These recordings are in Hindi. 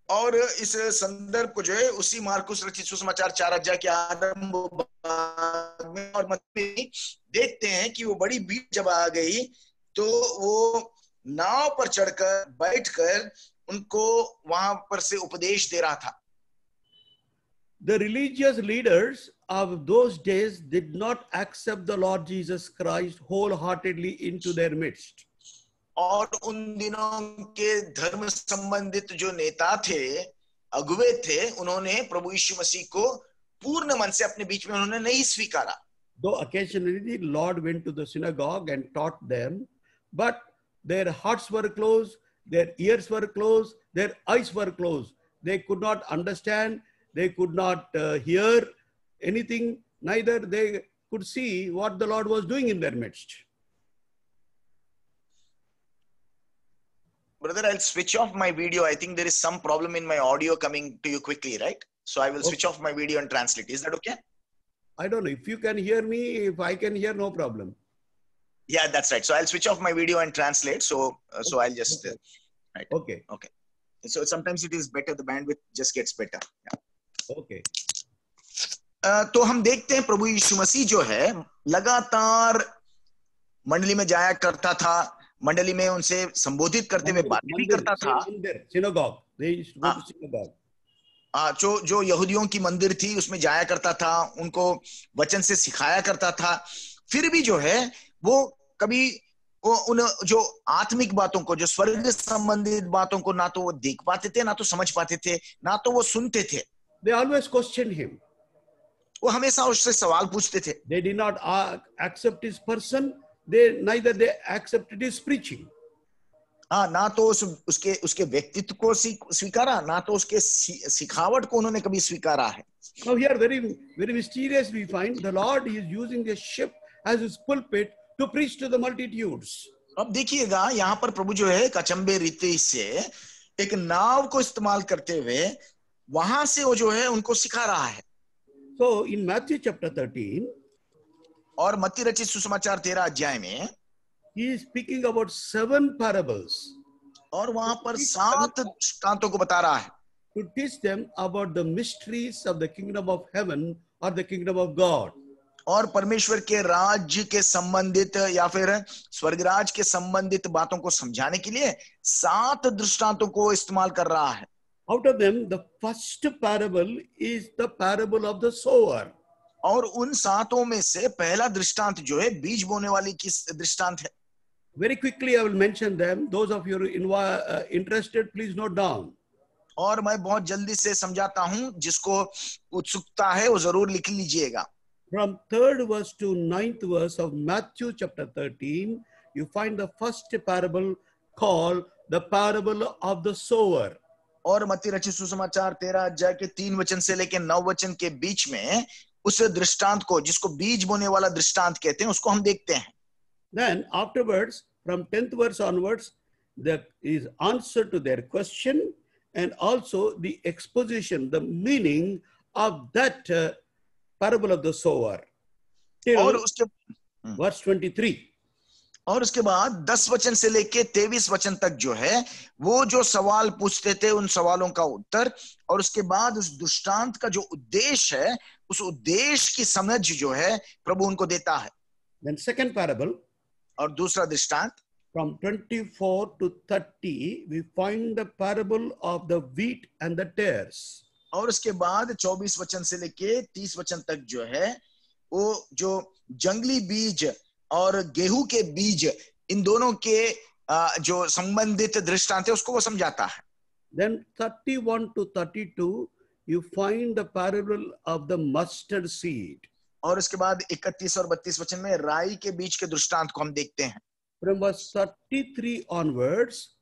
और इस संदर्भ को जो है उसी मार्कुस रचित सुसमाचार 4 अध्याय के आरंभ भाग में और मत्ती में देखते हैं कि वो बड़ी भीड़ जब आ गई तो वो नाव पर चढ़कर बैठकर उनको वहां पर से उपदेश दे रहा था. The religious leaders of those days did not accept the Lord Jesus Christ wholeheartedly into their midst. और उन दिनों के धर्म संबंधित जो नेता थे, अगुवे थे, उन्होंने प्रभु यीशु मसीह को पूर्ण मन से अपने बीच में उन्होंने नहीं स्वीकारा. Though occasionally the Lord went to the synagogue and taught them, but their hearts were closed, their ears were closed, their eyes were closed. They could not understand, they could not hear anything, neither they could see what the Lord was doing in their midst. Brother, I'll switch off my video. I think there is some problem in my audio coming to you quickly, right? So I will switch off my video and translate. Is that okay? I don't know. If you can hear me, if I can hear, no problem. Yeah, that's right. So I'll switch off my video and translate. So I'll just... right. Okay. Okay. So sometimes it is better. The bandwidth just gets better. Yeah. Okay. तो हम देखते हैं प्रभु यीशु मसीह जो है लगातार मंडली में जाया करता था, मंडली में उनसे संबोधित करते हुए बात भी करता था. Synagogue. They used to go to synagogue. जो यहूदियों की मंदिर थी उसमें जाया करता था, उनको वचन से सिखाया करता था. फिर भी जो है वो कभी वो उन जो आत्मिक बातों को, जो स्वर्ग संबंधित बातों को ना तो वो देख पाते थे, ना तो समझ पाते थे, ना तो वो सुनते थे. They always questioned him. वो हमेशा उससे सवाल पूछते थे. They did not accept his person. Neither they accepted his preaching. हाँ, ना तो उसके व्यक्तित्व को स्वीकारा, ना तो उसके सिखावट को उन्होंने कभी स्वीकारा है. Now here very mysterious we find the Lord is using a ship as his pulpit to preach to the multitudes. अब देखिएगा यहाँ पर प्रभु जो है अचंभे रीति से एक नाव को इस्तेमाल करते हुए वहां से वो जो है उनको सिखा रहा है. So in Matthew chapter 13, और मत्ती रचित सुसमाचार 13 अध्याय में he is speaking about 7 parables. और वहां पर 7 दृष्टांतों को बता रहा है. To teach them about the mysteries of the kingdom of heaven or the kingdom of God. और परमेश्वर के राज्य के संबंधित या फिर स्वर्गराज के संबंधित बातों को समझाने के लिए 7 दृष्टांतों को इस्तेमाल कर रहा है. Out of them, the first parable is the parable of the sower. और उन 7 में से पहला दृष्टांत जो है बीज बोने वाली की दृष्टांत है. Very quickly I will mention them. Those of you interested, please note down. और मैं बहुत जल्दी से समझाता हूं, जिसको उत्सुकता है वो जरूर लिख लीजिएगा. From 3rd verse to 9th verse of Matthew chapter 13, you find the first parable called the parable of the sower. और मत्ती रचित सुसमाचार 13 अध्याय के 3 वचन से लेकर 9 वचन के बीच में उस दृष्टांत को, जिसको बीज बोने वाला दृष्टांत कहते हैं, उसको हम देखते हैं. Then afterwards, from 10th verse onwards, there is answer to their question and also the exposition, the meaning of that parable of the sower. Till verse 23. और उसके बाद 10 वचन से लेके 23 वचन तक जो है वो जो सवाल पूछते थे उन सवालों का उत्तर, और उसके बाद उस दृष्टांत का जो उद्देश्य है उस उद्देश्य की समझ जो है प्रभु उनको देता है. Then second parable, और दूसरा दृष्टांत from 24 to 30 we find the parable of the wheat and the tares. और उसके बाद 24 वचन से लेके 30 वचन तक जो है वो जो जंगली बीज और गेहूं के बीज, इन दोनों के जो संबंधित दृष्टांत है उसको वो समझाता है. Then 31 to 32 you find the parable of the mustard seed. और उसके बाद 31 और 32 वचन में राई के बीज के दृष्टांत को हम देखते हैं. From verse 33 onwards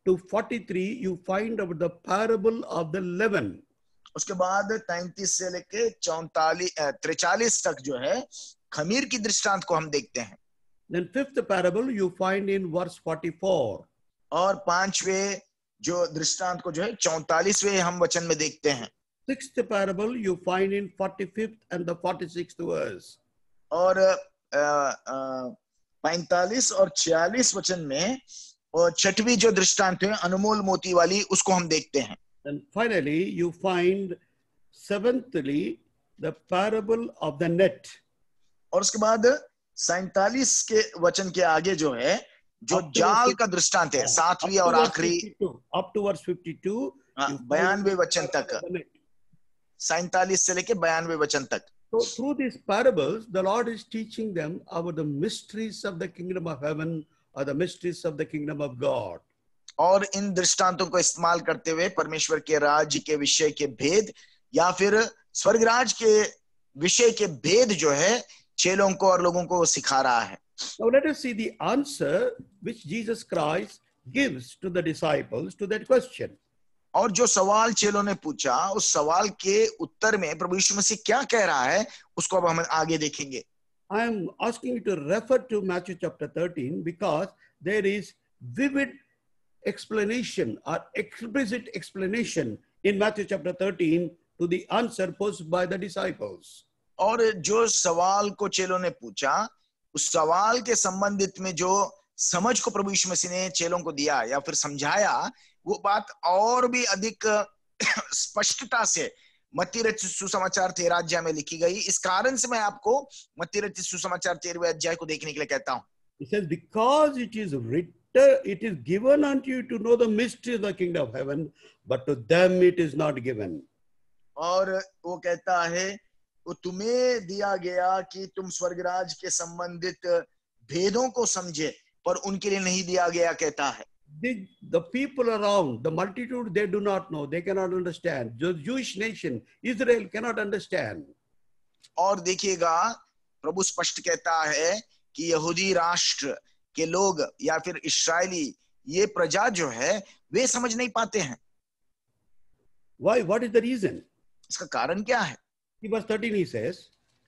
to 43 you find about the parable of the leaven. उसके बाद 33 से लेके 43 तक जो है खमीर की दृष्टांत को हम देखते हैं. Then fifth parable you find in verse 44. और 5वें जो दृष्टांत को जो है 44वें हम वचन में देखते हैं. Sixth parable you find in 45th and the 46th verse. और 45 और 46 वचन में और छठवीं जो दृष्टांत है अनमोल मोती वाली, उसको हम देखते हैं। And finally, you find seventhly the parable of the net. और उसके बाद 47 के वचन के आगे जो है, जो Up to जाल verse का दृष्टांत है, up सातवीं to और verse आखिरी 52. Up to verse 52, you find 92 the वचन parable तक, of the net. 47 से लेके 92 वचन तक। So through these parables, the Lord is teaching them about the mysteries of the kingdom of heaven or the mysteries of the kingdom of God. और इन दृष्टांतों को इस्तेमाल करते हुए परमेश्वर के राज्य के विषय के भेद या फिर स्वर्गराज के विषय के भेद जो है चेलों को और लोगों को सिखा रहा है। Now let us see the answer which Jesus Christ gives to the disciples to that question. और जो सवाल चेलों ने पूछा, उस सवाल के उत्तर में प्रभु यीशु मसीह क्या कह रहा है, उसको अब हम आगे देखेंगे। I am asking you to refer to Matthew chapter 13 because there is vivid explanation or explicit explanation in Matthew chapter 13 to the answer posed by the disciples. और जो सवाल को चेलों ने पूछा, उस सवाल के संबंधित में जो समझ को प्रभु यीशु मसीह ने चेलों को दिया या फिर समझाया, वो बात और भी अधिक स्पष्टता से मत्ती रचित सुसमाचार 13 अध्याय में लिखी गई। इस कारण से मैं आपको मत्ती रचित सुसमाचार 13वें अध्याय को देखने के लिए कहता हूं। It says, because it is written, it is given unto you to know the mystery of the kingdom of heaven, but to them it is not given. और वो कहता है, वो तुम्हें दिया गया कि तुम स्वर्गराज के संबंधित भेदों को समझे, पर उनके लिए नहीं दिया गया, कहता है। The people around, the multitude, they do not know, they cannot understand. The Jewish nation, Israel cannot understand. और देखिएगा, प्रभु स्पष्ट कहता है कि यहूदी राष्ट्र के लोग या फिर इस्राएली, ये प्रजा जो है, वे समझ नहीं पाते हैं। Why? What is the reason? इसका कारण क्या है? Verse 13 he says,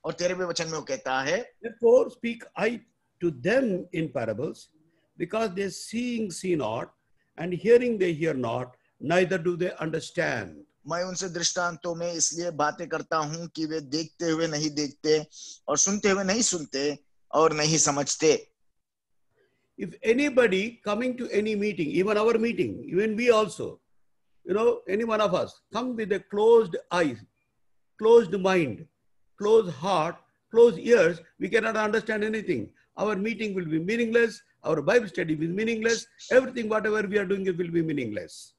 और 13वें वचन में वो कहता है, therefore speak I to them in parables, because they seeing see not, and hearing they hear not, neither do they understand. मैं उनसे दृष्टांतों में इसलिए बातें करता हूं कि वे देखते हुए नहीं देखते और सुनते हुए नहीं सुनते और नहीं समझते। If anybody coming to any meeting, even our meeting, even we also, any one of us, come with a closed eyes, closed mind, closed heart, closed ears, we cannot understand anything. Our meeting will be meaningless. Our Bible study will be meaningless. Everything, whatever we are doing, it will be meaningless.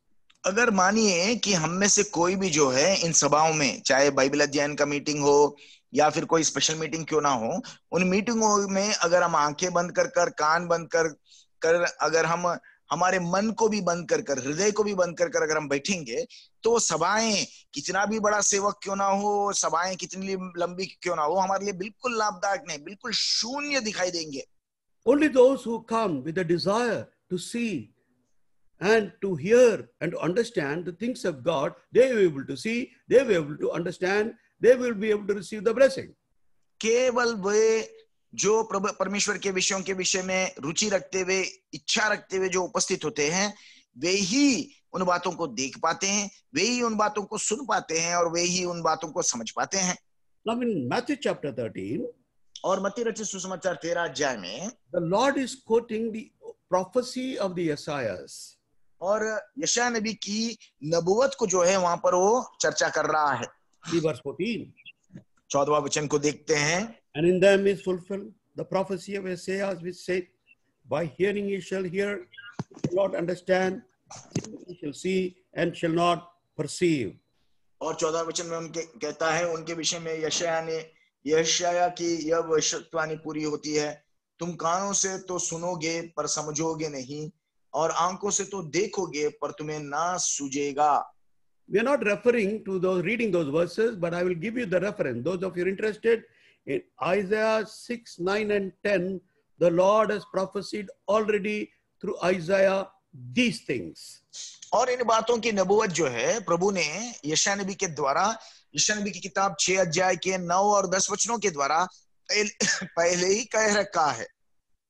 अगर मानिए कि हम में से कोई भी जो है इन सभाओं में, चाहे बाइबल अध्ययन का मीटिंग हो या फिर कोई स्पेशल मीटिंग क्यों ना हो, उन मीटिंगों में अगर हम आंखें बंद कर कान बंद कर अगर हम हमारे मन को भी बंद कर हृदय को भी बंद कर अगर हम बैठेंगे, तो सभाएं कितना भी बड़ा सेवक क्यों ना हो, सभाएं कितनी लंबी क्यों ना हो, हमारे लिए बिल्कुल लाभदायक नहीं, बिल्कुल शून्य दिखाई देंगे। Only those who come with a desire to see and to hear and to understand the things of God, they will be able to see, they will be able to understand, they will be able to receive the blessing. केवल वे जो परमेश्वर के विषयों के विषय में रुचि रखते हुए, इच्छा रखते हुए जो उपस्थित होते हैं, वे ही उन बातों को देख पाते हैं, वे ही उन बातों को सुन पाते हैं और वे ही उन बातों को समझ पाते हैं। Now in Matthew chapter 13, और मत्ती रचित सुसमाचार 13 अध्याय में the Lord is quoting the prophecy of the Isaiahs. और यशायाह नबी की नबुवत को जो है वहां पर वो चर्चा कर रहा है। Verse 14. 14वां वचन को देखते हैं। And in them is fulfilled the prophecy of Isaiah, which said, by hearing ye shall hear, shall not understand, ye shall see, and shall not perceive. और 14 वचन में उनके कहता है, उनके विषय में यशायाह की यह भविष्यवाणी पूरी होती है, तुम कानों से तो सुनोगे पर समझोगे नहीं, और आंखों से तो देखोगे पर तुम्हें ना सूझेगा। We are not referring to those reading those verses, but I will give you the reference. Those of you are interested, in Isaiah 6, 9, and 10, the Lord has prophesied already through Isaiah these things. और इन बातों की नबुवत जो है प्रभु ने यशायाह नबी के द्वारा, यशायाह नबी की किताब 6 अध्याय के 9 और 10 वचनों के द्वारा पहले ही कह रखा है।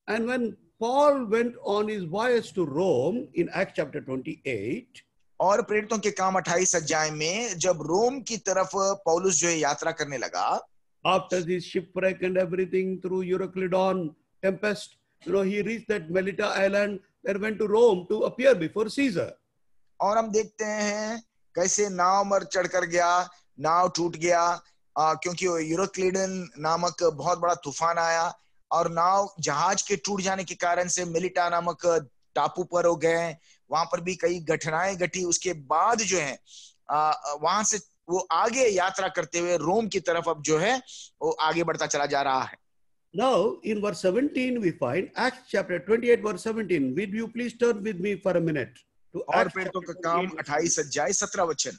And when Paul went on his voyage to Rome in Acts chapter 28, और प्रेरितों के काम 28 अध्याय में जब रोम की तरफ पौलुस जो है यात्रा करने लगा, after this shipwreck and everything through Euroclydon tempest, he reached that Melita island. and went to Rome to appear before Caesar. और हम देखते हैं कैसे नाव पर चढ़कर गया, नाव टूट गया क्योंकि यूरोक्लिडन नामक बहुत बड़ा तूफान आया और नाव जहाज के टूट जाने के कारण से मिलिटा नामक टापू पर हो गए। वहां पर भी कई घटनाएं घटी। उसके बाद जो है वहां से वो आगे यात्रा करते हुए रोम की तरफ अब जो है वो आगे बढ़ता चला जा रहा है। Now in verse 17 we find Acts chapter 28 verse 17. Will you please turn with me for a minute to और Acts प्रेरितों chapter का काम 28, 28 अध्याय 17 वचन।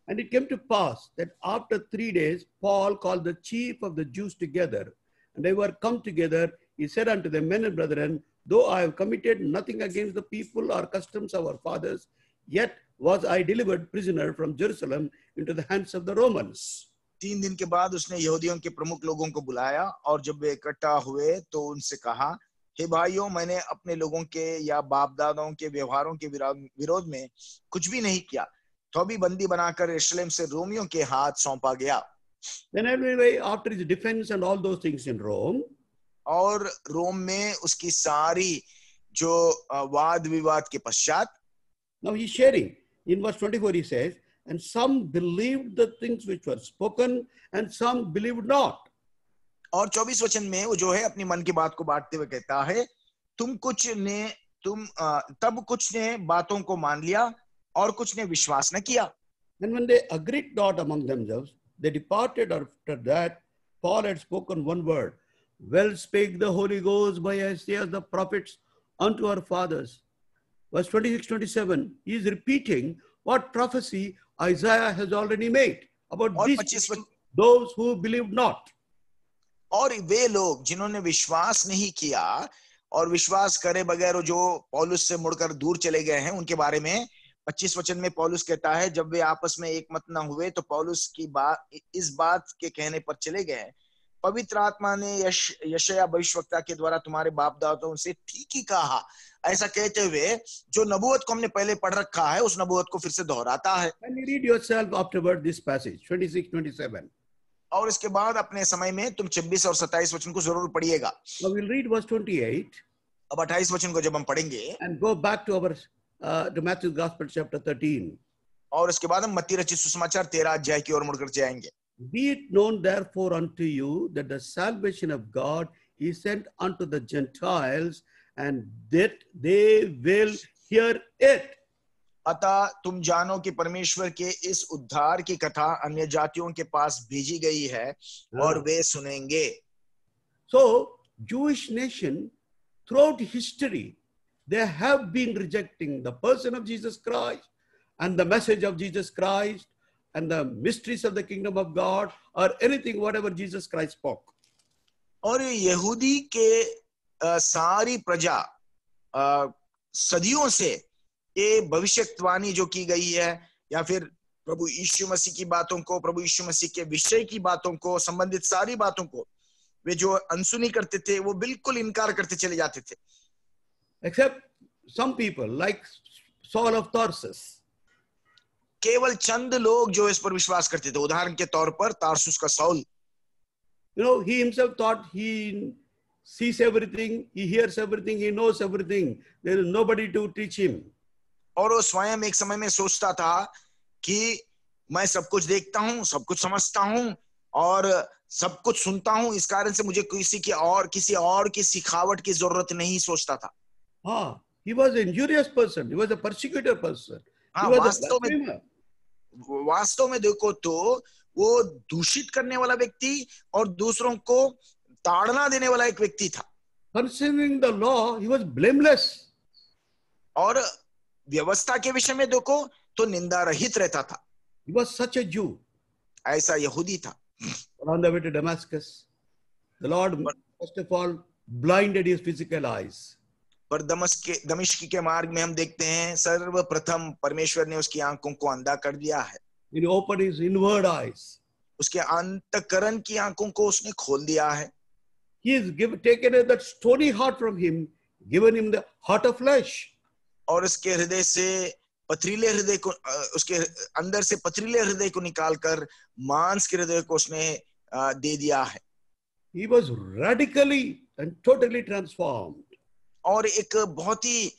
And it came to pass that after 3 days, Paul called the chief of the Jews together, and they were come together. He said unto them, Men and brethren, though I have committed nothing against the people or customs of our fathers, yet was I delivered prisoner from Jerusalem into the hands of the Romans. 3 दिन के बाद उसने यहूदियों के प्रमुख लोगों को बुलाया और जब वे इकट्ठा हुए तो उनसे कहा, हे भाइयों, मैंने अपने लोगों के या बाप दादाओं के व्यवहारों के विरोध में कुछ भी नहीं किया, तो भी बंदी बनाकर यरूशलेम से रोमियों के हाथ सौंपा गया। Then anyway, after his defense and all those things in Rome, और रोम में उसकी सारी जो वाद विवाद के पश्चात, now he's sharing. In verse 24 he says, and some believed the things which were spoken and some believed not. और 24 वचन में वो जो है अपनी मन की बात को बांटते हुए कहता है, तब कुछ ने बातों को मान लिया और कुछ ने विश्वास न किया। And when they agreed not among themselves, they departed. After that Paul had spoken one word. Well spake the Holy Ghost by Isaiah the prophets unto our fathers. Verse 26-27, he is repeating what prophecy Isaiah has already made about these those who believed not. और वे लोग जिन्होंने विश्वास नहीं किया और विश्वास करे बगैर जो पौलुस से मुड़कर दूर चले गए हैं, उनके बारे में 25 वचन में पौलुस कहता है, जब वे आपस में एक मत न हुए तो पौलुस की बात इस बात के कहने पर चले गए, पवित्र आत्मा ने यशायाह भविष्यवक्ता के द्वारा तुम्हारे बाप दादाओं से ठीक ही कहा। ऐसा कहते हुए जो नबूवत को हमने पहले पढ़ रखा है उस नबूवत को फिर से दोहराता है। And you read yourself afterward this passage 26-27. और इसके बाद अपने समय में तुम 26 और 27 वचन को जरूर पढ़िएगा। Now we'll read verse 28. अब 28 वचन को जब हम पढ़ेंगे and go back to our to Matthew's Gospel chapter 13. और इसके बाद हम मत्ती रचित सुसमाचार 13 अध्याय की ओर मुड़कर जाएंगे। Be it known therefore unto you that the salvation of God is sent unto the Gentiles, and that they will hear it. अतः तुम जानो कि परमेश्वर के इस उद्धार की कथा अन्य जातियों के पास भेजी गई है और वे सुनेंगे। So Jewish nation throughout history, they have been rejecting the person of Jesus Christ and the message of Jesus Christ and the mysteries of the kingdom of God or anything whatever Jesus Christ spoke. और यहूदी के सारी प्रजा सदियों से ये भविष्यवाणी जो की गई है या फिर प्रभु यीशु मसीह की बातों को, प्रभु यीशु मसीह के विषय की बातों को, संबंधित सारी बातों को वे जो अनसुनी करते थे वो बिल्कुल इनकार करते चले जाते थे। Except some people like Saul of Tarsus. केवल चंद लोग जो इस पर विश्वास करते थे। उदाहरण के तौर पर तारसुस का Saul, You know, he himself thought he sees everything, he hears everything, he knows everything. There is nobody to teach him. और वो स्वयं एक समय में सोचता था कि मैं सब कुछ देखता हूँ, सब कुछ समझता हूँ और सब कुछ सुनता हूँ, इस कारण से मुझे किसी और की सिखावट की जरूरत नहीं सोचता था। हाँ, he was an injurious person. He was a persecutor person. हाँ, वास्तव में देखो तो वो दूषित करने वाला व्यक्ति और दूसरों को ताड़ना देने वाला एक व्यक्ति था। Concerning the law, he was blameless. और व्यवस्था के विषय में देखो तो निंदा रहित रहता था। He was such a Jew. ऐसा यहूदी था। On the way to Damascus, the Lord first of all blinded his physical eyes. पर दमिश्क के मार्ग में हम देखते हैं सर्वप्रथम परमेश्वर ने उसकी आंखों को अंधा कर दिया है। He opened his inward eyes. उसके अंतःकरण की आंखों को उसने खोल दिया है। He has taken that stony heart from him, given him the heart of flesh. और उसके हृदय से पथरीले हृदय को, उसके अंदर से पथरीले हृदय को निकालकर मांस के हृदय को उसने दे दिया है। He was radically and totally transformed. और एक बहुत ही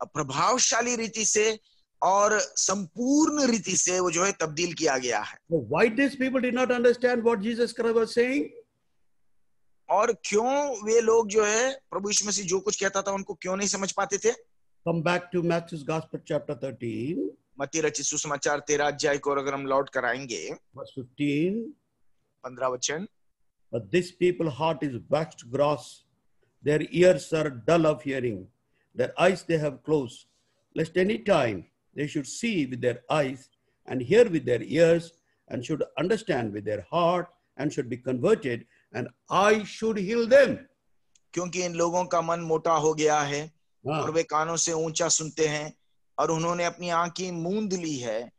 प्रभावशाली रीति से और संपूर्ण रीति से वो जो है तब्दील किया गया है। So why these people did not understand what Jesus Christ was saying? और क्यों वे लोग जो है प्रभु यीशु मसीह जो कुछ कहता था उनको क्यों नहीं समझ पाते थे? Come back to Matthew's Gospel chapter 13, मत्ती रचित सुसमाचार 13 अध्याय को अगर हम लौट कर आएंगे, verse 15. 15 वचन। But this people heart is waxed gross, their ears are dull of hearing, their eyes they have closed, lest any time they should see with their eyes and hear with their ears and should understand with their heart and should be converted and I should heal them. क्योंकि इन लोगों का मन मोटा हो गया है हाँ. और वे कानों से ऊंचा सुनते हैं और उन्होंने अपनी आंखें मूंद ली है,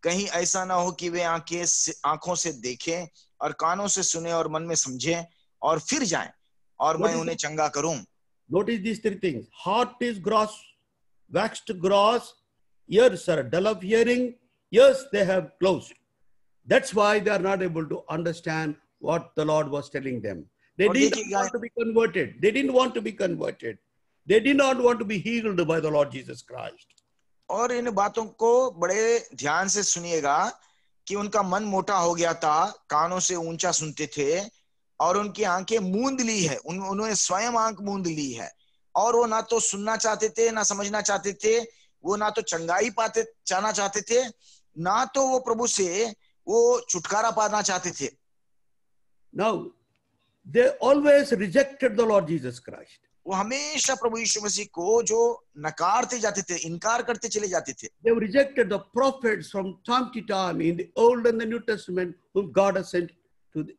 कहीं ऐसा ना हो कि वे आंखों से देखें और कानों से सुने और मन में समझें और फिर जाएं और मैं उन्हें चंगा करूं। Notice these three things. Heart is gross, waxed gross, ears are dull of hearing, ears they have closed. That's why they are not able to understand what the Lord was telling them. They didn't want to be converted. They didn't want to be converted. They did not want to be healed by the Lord Jesus Christ. और इन बातों को बड़े ध्यान से सुनिएगा कि उनका मन मोटा हो गया था, कानों से ऊंचा सुनते थे और उनकी आंखें मूंद ली है, उन्होंने स्वयं आंख मूंद ली है और वो ना तो सुनना चाहते थे, ना समझना चाहते थे, वो ना तो चंगाई जाना चाहते थे, ना तो वो प्रभु से वो छुटकारा पाना चाहते थे। Now, they always rejected the Lord Jesus Christ. वो हमेशा प्रभु यीशु मसीह को जो नकारते जाते थे, इनकार करते चले जाते थे। They rejected the prophets from time to time in the Old and the New Testament whom God has sent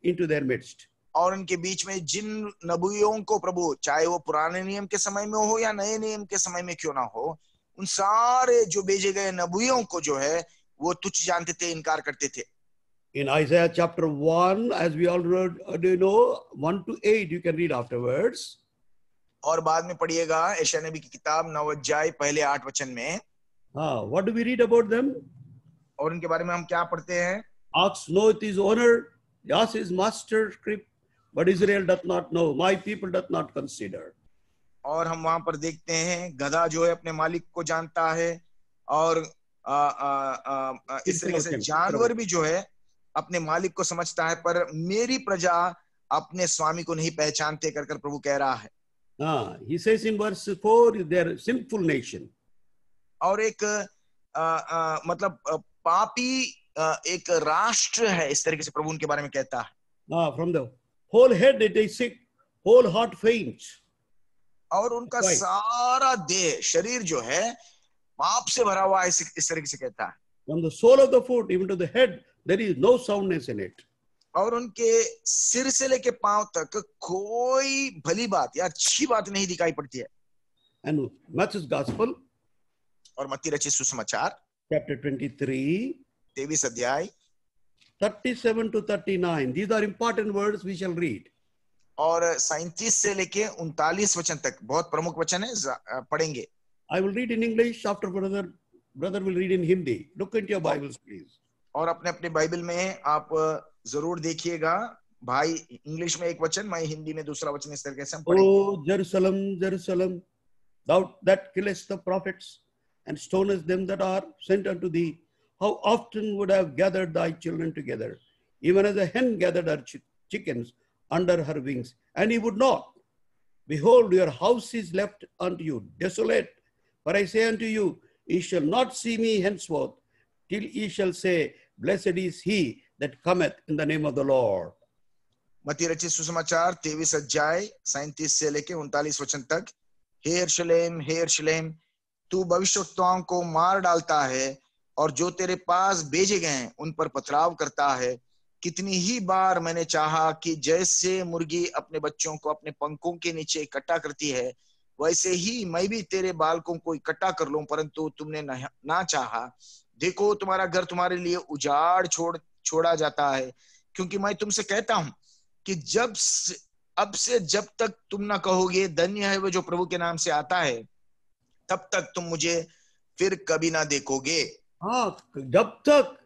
into their midst. और उनके बीच में जिन नबियों को प्रभु, चाहे वो पुराने नियम के समय में हो या नए नियम के समय में क्यों ना हो, उन सारे जो भेजे गए नबियों को जो है वो तुच्छ जानते थे, इनकार करते थे। In Isaiah chapter 1, as we already know, 1 to 8, you can read afterwards. और बाद में पढ़िएगा यशायाह नबी की किताब 9 अध्याय पहले 8 वचन में। What do we read about them? और उनके बारे में हम क्या पढ़ते हैं? Ox knoweth his owner, yes his master script, but Israel doth not know, my people doth not consider. और हम वहां पर देखते हैं गधा जो है अपने मालिक को जानता है और इस तरीके से जानवर भी जो है अपने मालिक को समझता है, पर मेरी प्रजा अपने स्वामी को नहीं पहचानते कर प्रभु कह रहा है। He says in verse 4, they are sinful nation. और एक मतलब पापी एक राष्ट्र है, इस तरीके से प्रभु उनके बारे में कहता है। From the whole head they sick, whole heart faints. और उनका सारा देह, शरीर जो है पाप से भरा हुआ है, इस तरीके से कहता है। From the sole of the foot even to the head, there is no soundness in it. और उनके सिर से लेके पांव तक कोई भली बात या अच्छी बात नहीं दिखाई पड़ती है। And Matthew's Gospel, और मत्ती रचित सुसमाचार chapter 23, 23 अध्याय 37 to 39. These are important words we shall read. और 37 से लेके 39 वचन तक बहुत प्रमुख वचन है, पढ़ेंगे। I will read in English, after brother will read in Hindi. Look into your Bibles, please. और अपने अपने बाइबल में आप जरूर देखिएगा, भाई इंग्लिश में एक वचन, मैं हिंदी में दूसरा वचन, इस तरीके से हम पढ़ेंगे। Oh Jerusalem, Jerusalem, thou that killest the prophets and stonest them that are sent unto thee, how often would I have gathered thy children together, even as a hen gathered her chickens under her wings, and he would not. Behold, your house is left unto you desolate. For I say unto you, ye shall not see me henceforth, till ye shall say, blessed is he that cometh in the name of the Lord. मत्ती रचित सुसमाचार 23 अध्याय 37 से लेके 39 वचन तक। हे यरूशलेम, तू भविष्यवक्ताओं को मार डालता है और जो तेरे पास भेजे गए उन पर पथराव करता है। कितनी ही बार मैंने चाहा कि जैसे मुर्गी अपने बच्चों को अपने पंखों के नीचे इकट्ठा करती है, वैसे ही मैं भी तेरे बालकों को इकट्ठा कर लूं, परंतु तुमने ना चाहा। देखो, तुम्हारा घर तुम्हारे लिए उजाड़ छोड़ा जाता है, क्योंकि मैं तुमसे कहता हूं कि अब से जब तक तुम ना कहोगे धन्य है वो जो प्रभु के नाम से आता है, तब तक तुम मुझे फिर कभी ना देखोगे। जब तक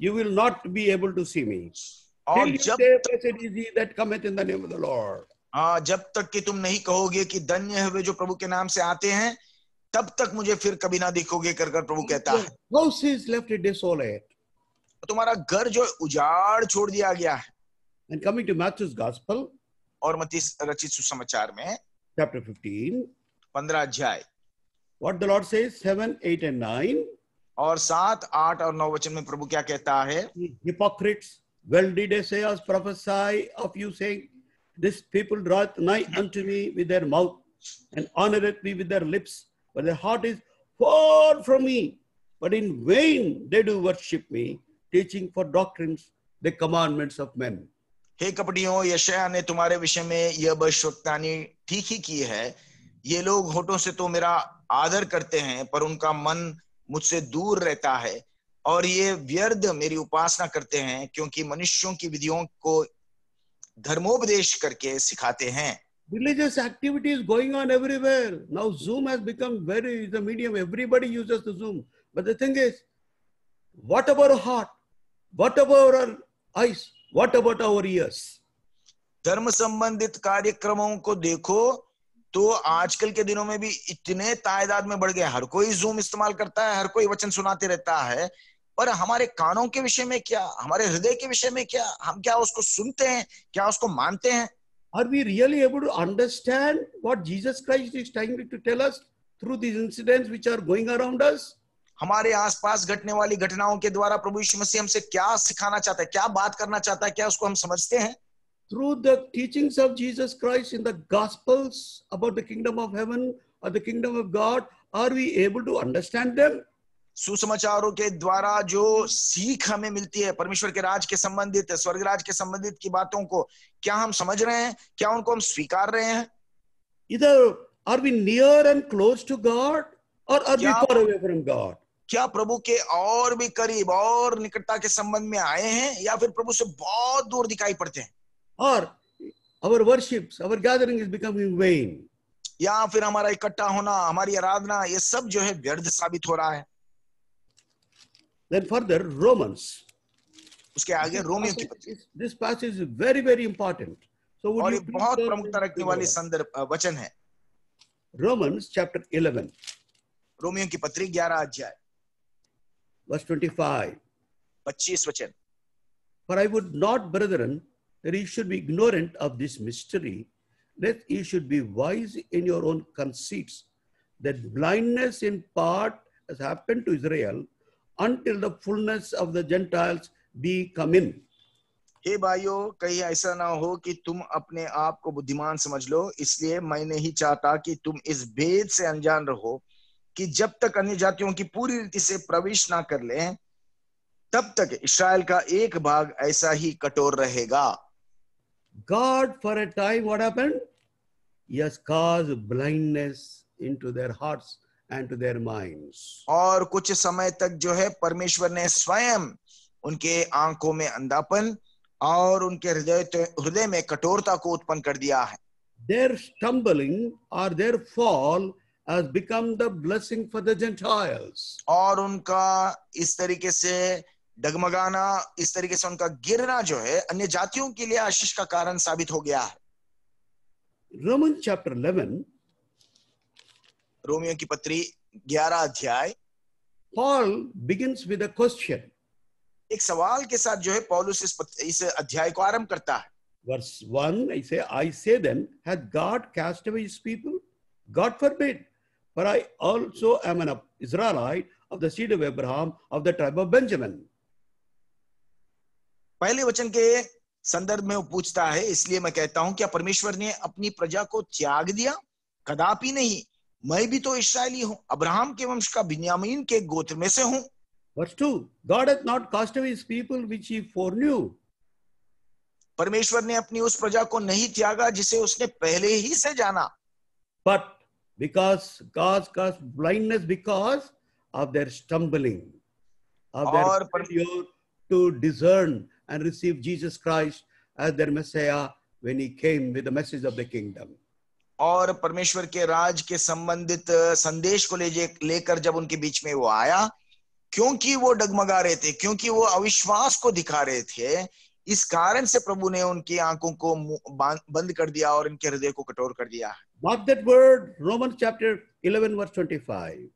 you will not be able to see me. और जब blessed is he that cometh in the name of the Lord. जब तक कि तुम नहीं कहोगे कि धन्य है वे जो प्रभु के नाम से आते हैं, तब तक मुझे फिर कभी ना देखोगे कर कर प्रभु कहता Your है। house is left desolate. तुम्हारा घर जो उजाड़ छोड़ दिया गया है। And coming to Matthew's Gospel, और मत्ती रचित सुसमाचार में chapter 15, 15 अध्याय what the Lord says, 7, 8, and 9. और 7, 8 और 9 वचन में प्रभु क्या कहता है? Hypocrites, well did Isaiah prophesy of you, saying, this people draweth nigh unto me with their mouth, and honoreth me with their lips, but their heart is far from me. But in vain they do worship me, teaching for doctrines the commandments of men. हे कपटियों, यशायाह ने तुम्हारे विषय में यह भविष्यवाणी ठीक ही की है। ये लोग होठों से तो मेरा आदर करते हैं, पर उनका मन मुझसे दूर रहता है, और ये व्यर्थ मेरी उपासना करते हैं, क्योंकि मनुष्यों की विधियों को धर्मोपदेश करके सिखाते हैं। Religious activity is going on everywhere. Now Zoom has become the medium. Everybody uses the Zoom. But the thing is, what about our heart? What about our eyes? What about our ears? धर्म संबंधित कार्यक्रमों को देखो तो आजकल के दिनों में भी इतने तादाद में बढ़ गए। हर कोई जूम इस्तेमाल करता है, हर कोई वचन सुनाते रहता है, पर हमारे कानों के विषय में क्या, हमारे हृदय के विषय में क्या, हम क्या उसको सुनते हैं, क्या उसको मानते हैं? Are we really able to understand what Jesus Christ is trying to tell us through these incidents which are going around us? हमारे आसपास घटने वाली घटनाओं के द्वारा प्रभु यीशु मसीह हमसे क्या सिखाना चाहता है, क्या बात करना चाहता है, क्या उसको हम समझते हैं? Through the teachings of Jesus Christ in the Gospels about the kingdom of heaven or the kingdom of God, are we able to understand them? सुसमाचारों के द्वारा जो सीख हमें मिलती है परमेश्वर के राज के संबंधित, स्वर्ग राज के संबंधित की बातों को क्या हम समझ रहे हैं, क्या उनको हम स्वीकार रहे हैं? Either are we near and close to God, or are we far away from God? क्या प्रभु के और भी करीब और निकटता के संबंध में आए हैं, या फिर प्रभु से बहुत दूर दिखाई पड़ते हैं? Or our worships, our gathering is becoming vain. या फिर हमारा इकट्ठा होना, हमारी आराधना, ये सब जो है व्यर्थ साबित हो रहा है। Then further, Romans. उसके आगे रोमियो की पत्री। This passage is very, very important. So would और you ये बहुत प्रमुखता रखने वाली संदर्भ वचन है। Romans chapter 11. रोमियो की पत्री 11 अध्याय verse 25. 25 वचन। For I would not, brethren, that ye should be ignorant of this mystery, that ye should be wise in your own conceits, that blindness in part has happened to Israel until the fullness of the Gentiles be come in. हे भाइयों, कहीं ऐसा ना हो कि तुम अपने आप को बुद्धिमान समझ लो, इसलिए मैं नहीं चाहता कि तुम इस भेद से अनजान रहो कि जब तक अन्य जातियों की पूरी रीति से प्रवेश ना कर लें, तब तक इस्राएल का एक भाग ऐसा ही कठोर रहेगा। God for a time, what happened? He has caused blindness into their hearts and to their minds. और कुछ समय तक जो है परमेश्वर ने स्वयं उनके आंखों में अंधापन और उनके हृदय में कठोरता को उत्पन्न कर दिया है। Their stumbling or their fall has become the blessing for the Gentiles. और उनका इस तरीके से डगमगाना, इस तरीके से उनका गिरना जो है अन्य जातियों के लिए आशीष का कारण साबित हो गया है। Romans chapter 11. रोमियो की पत्री 11 अध्याय। Paul begins with a question. एक सवाल के साथ जो है पौलुस इस अध्याय को आरंभ करता है। Verse 1, I say then, hath God cast away his people? God forbid. For I also am an Israelite of the seed of Abraham, of the tribe of Benjamin. पहले वचन के संदर्भ में वो पूछता है, इसलिए मैं कहता हूं, क्या परमेश्वर ने अपनी प्रजा को त्याग दिया? कदापि नहीं, मैं भी तो इस्राएली हूं, अब्राहम के वंश का, बिन्यामीन के गोत्र में से हूं। Verse 2, God hath not cast away his people which he foreknew. परमेश्वर ने अपनी उस प्रजा को नहीं त्यागा जिसे उसने पहले ही से जाना। But because God caused blindness because of their stumbling, of their failure to discern and receive Jesus Christ as their Messiah when he came with the message of the kingdom. और परमेश्वर के राज के संबंधित संदेश को लेकर जब उनके बीच में वो आया, क्योंकि वो डगमगा रहे थे, क्योंकि वो अविश्वास को दिखा रहे थे, इस कारण से प्रभु ने उनकी आंखों को बंद कर दिया और इनके हृदय को कठोर कर दिया। Mark that word, Romans chapter 11 verse 25.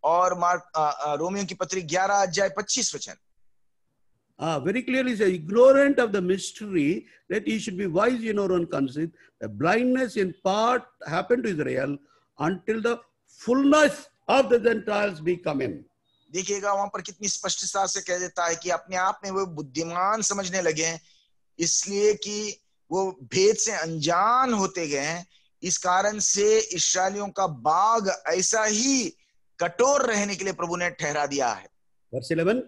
और रोमियो की पत्री 11 अध्याय 25 वचन। Very clearly says, ignorant of the mystery, that ye should be wise in your own conceit. The blindness in part happened to Israel until the fullness of the Gentiles be come in. देखिएगा वहां पर कितनी स्पष्टता से कह देता है कि अपने आप में वो बुद्धिमान समझने लगे हैं, इसलिए कि वो भेद से अनजान होते गए हैं। इस कारण से इस्राएलियों का बाग ऐसा ही कठोर रहने के लिए प्रभु ने ठहरा दिया है। Verse 11.